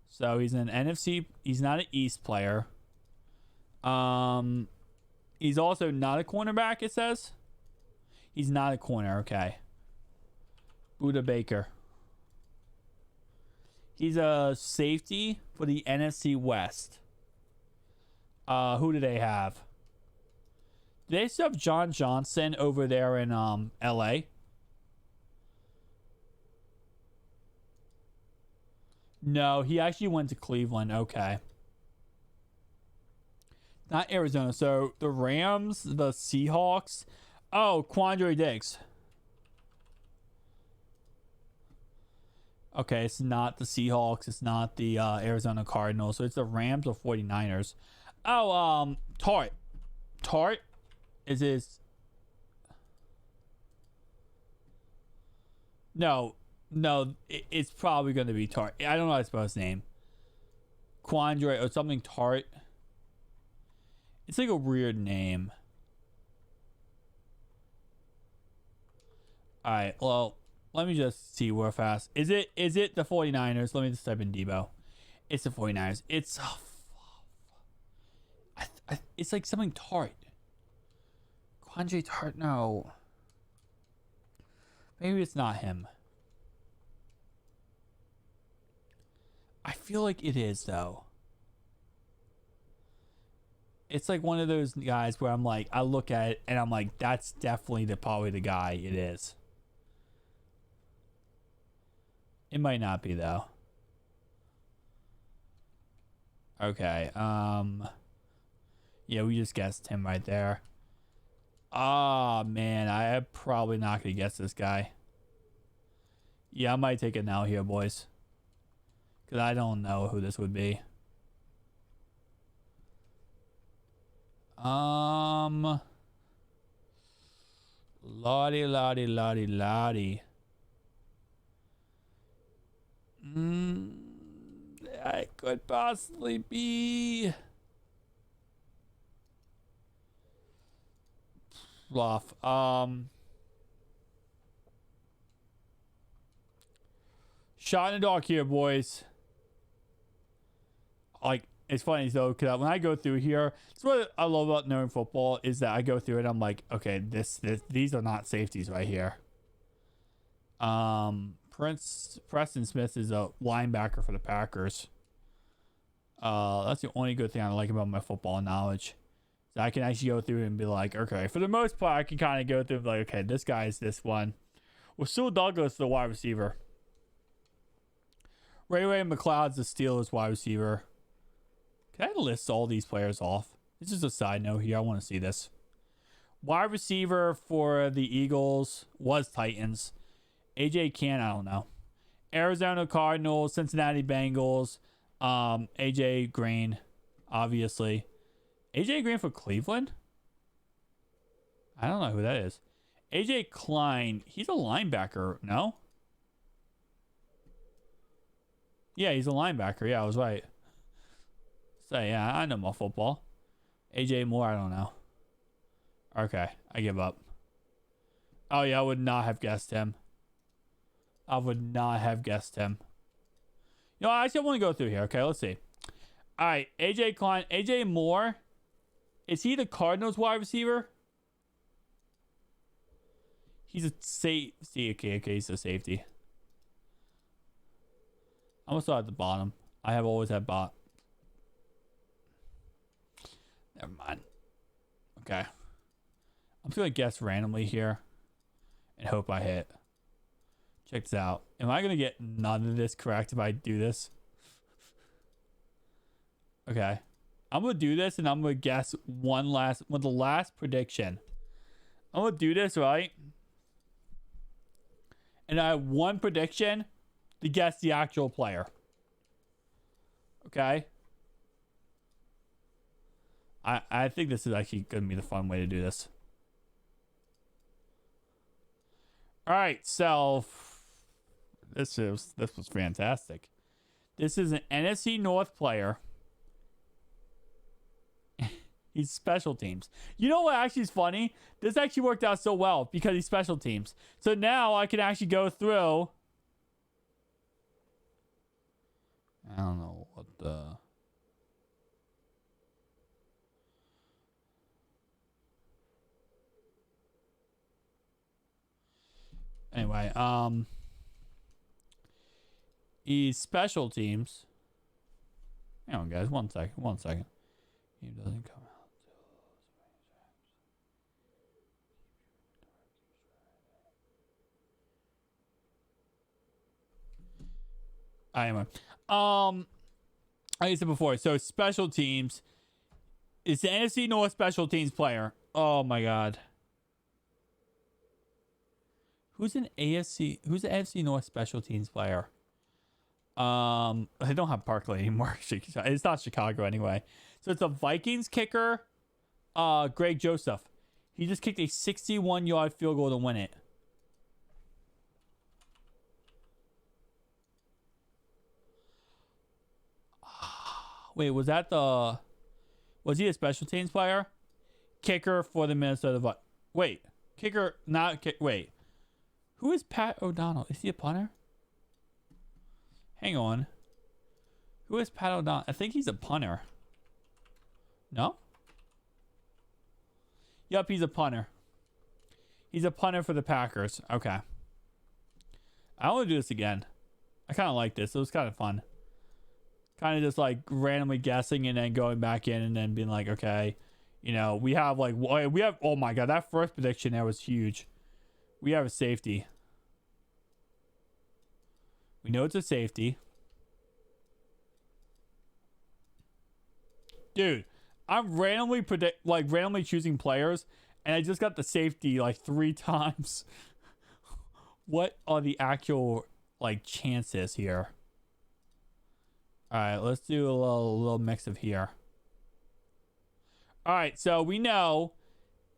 So he's an NFC. He's not an East player. He's also not a cornerback, it says. He's not a corner. Okay. Buda Baker. He's a safety for the NFC West. Who do they have? Do they still have John Johnson over there in LA? No, he actually went to Cleveland. Okay. Not Arizona. So the Rams, the Seahawks. Oh, Quandre Diggs. Okay, it's not the Seahawks. It's not the Arizona Cardinals. So it's the Rams or 49ers. Oh, Tart. Tart is his... No, it's probably going to be Tart. I don't know how to spell his name. Quandre or something Tart. It's like a weird name. All right, well, let me just see real fast. Is it the 49ers? Let me just type in Debo. It's the 49ers. It's it's like something Tart. Quandre Tart, no. Maybe it's not him. I feel like it is, though. It's like one of those guys where I'm like, I look at it and I'm like, that's definitely probably the guy it is. It might not be, though. Okay. Yeah, we just guessed him right there. Ah, man, I am probably not going to guess this guy. Yeah, I might take it now here, boys. Because I don't know who this would be. Lottie. That could possibly be... Fluff. Shot in the dark here, boys. Like, it's funny though, because when I go through here, it's what I love about knowing football is that I go through it. I'm like, okay, these are not safeties right here. Preston Smith is a linebacker for the Packers. That's the only good thing I like about my football knowledge. So I can actually go through and be like, okay, for the most part, I can kind of go through like, okay, this guy is this one. Well, Sue Douglas, the wide receiver. Ray McLeod's the Steelers wide receiver. Can I list all these players off? This is a side note here. I want to see this. Wide receiver for the Eagles was Titans. AJ Cann, I don't know. Arizona Cardinals, Cincinnati Bengals, AJ Green, obviously. AJ Green for Cleveland? I don't know who that is. AJ Klein, he's a linebacker, no? Yeah, he's a linebacker. Yeah, I was right. So, yeah, I know my football. AJ Moore, I don't know. Okay, I give up. Oh, yeah, I would not have guessed him. I would not have guessed him. You know, I actually want to go through here. Okay, let's see. All right, AJ Klein. AJ Moore. Is he the Cardinals wide receiver? He's a safety. Okay, he's a safety. I'm gonna start at the bottom. I have always had bot. Never mind. Okay. I'm just gonna guess randomly here and hope I hit. Check this out. Am I gonna get none of this correct if I do this? Okay. I'm gonna do this and I'm gonna guess the last prediction. I'm gonna do this, right? And I have one prediction to guess the actual player. Okay? I think this is actually gonna be the fun way to do this. Alright, so this was fantastic. This is an NFC North player. He's special teams. You know what actually is funny? This actually worked out so well because he's special teams. So now I can actually go through I don't know what the... Anyway, he's special teams. Hang on, guys. One second. He doesn't come out. Anyway, like I said before, so special teams is the NFC North special teams player. Oh my God. Who's the NFC North special teams player? I don't have Barkley anymore. It's not Chicago anyway. So it's a Vikings kicker, Greg Joseph. He just kicked a 61-yard field goal to win it. Wait, was he a special teams player? Kicker for the Minnesota Vikings. Wait, kicker, wait. Who is Pat O'Donnell? Is he a punter? Hang on. Who is Pat O'Donnell? I think he's a punter. No? Yep, he's a punter. He's a punter for the Packers. Okay. I want to do this again. I kind of like this. It was kind of fun. Kind of just like randomly guessing and then going back in and then being like, okay, you know, we have, oh my God, that first prediction there was huge. We have a safety. We know it's a safety. Dude, I'm randomly choosing players and I just got the safety like 3 times. What are the actual chances here? All right, let's do a little mix of here. All right, so we know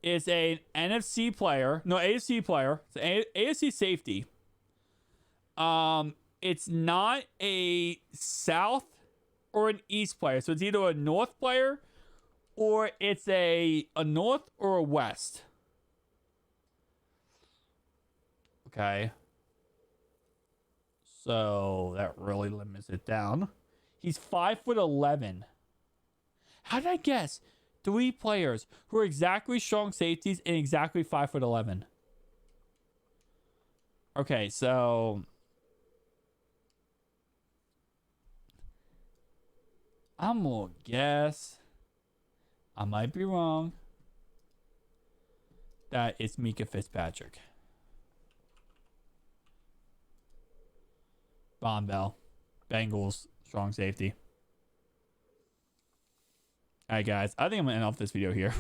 it's an NFC player, no AFC player. It's an AFC safety. It's not a South or an East player, so it's either a North player or it's a North or a West. Okay. So that really limits it down. He's 5'11". How did I guess 3 players who are exactly strong safeties and exactly 5'11"? Okay, so I'm gonna guess, I might be wrong, that it's Mika Fitzpatrick. Von Bell, Bengals, strong safety. All right, guys, I think I'm gonna end off this video here.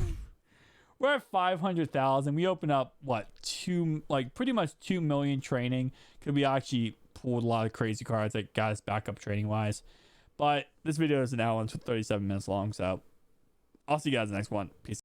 We're at 500,000. We opened up pretty much 2 million training because we actually pulled a lot of crazy cards that got us back up trading wise. But this video is an hour and 37 minutes long, so I'll see you guys in the next one. Peace.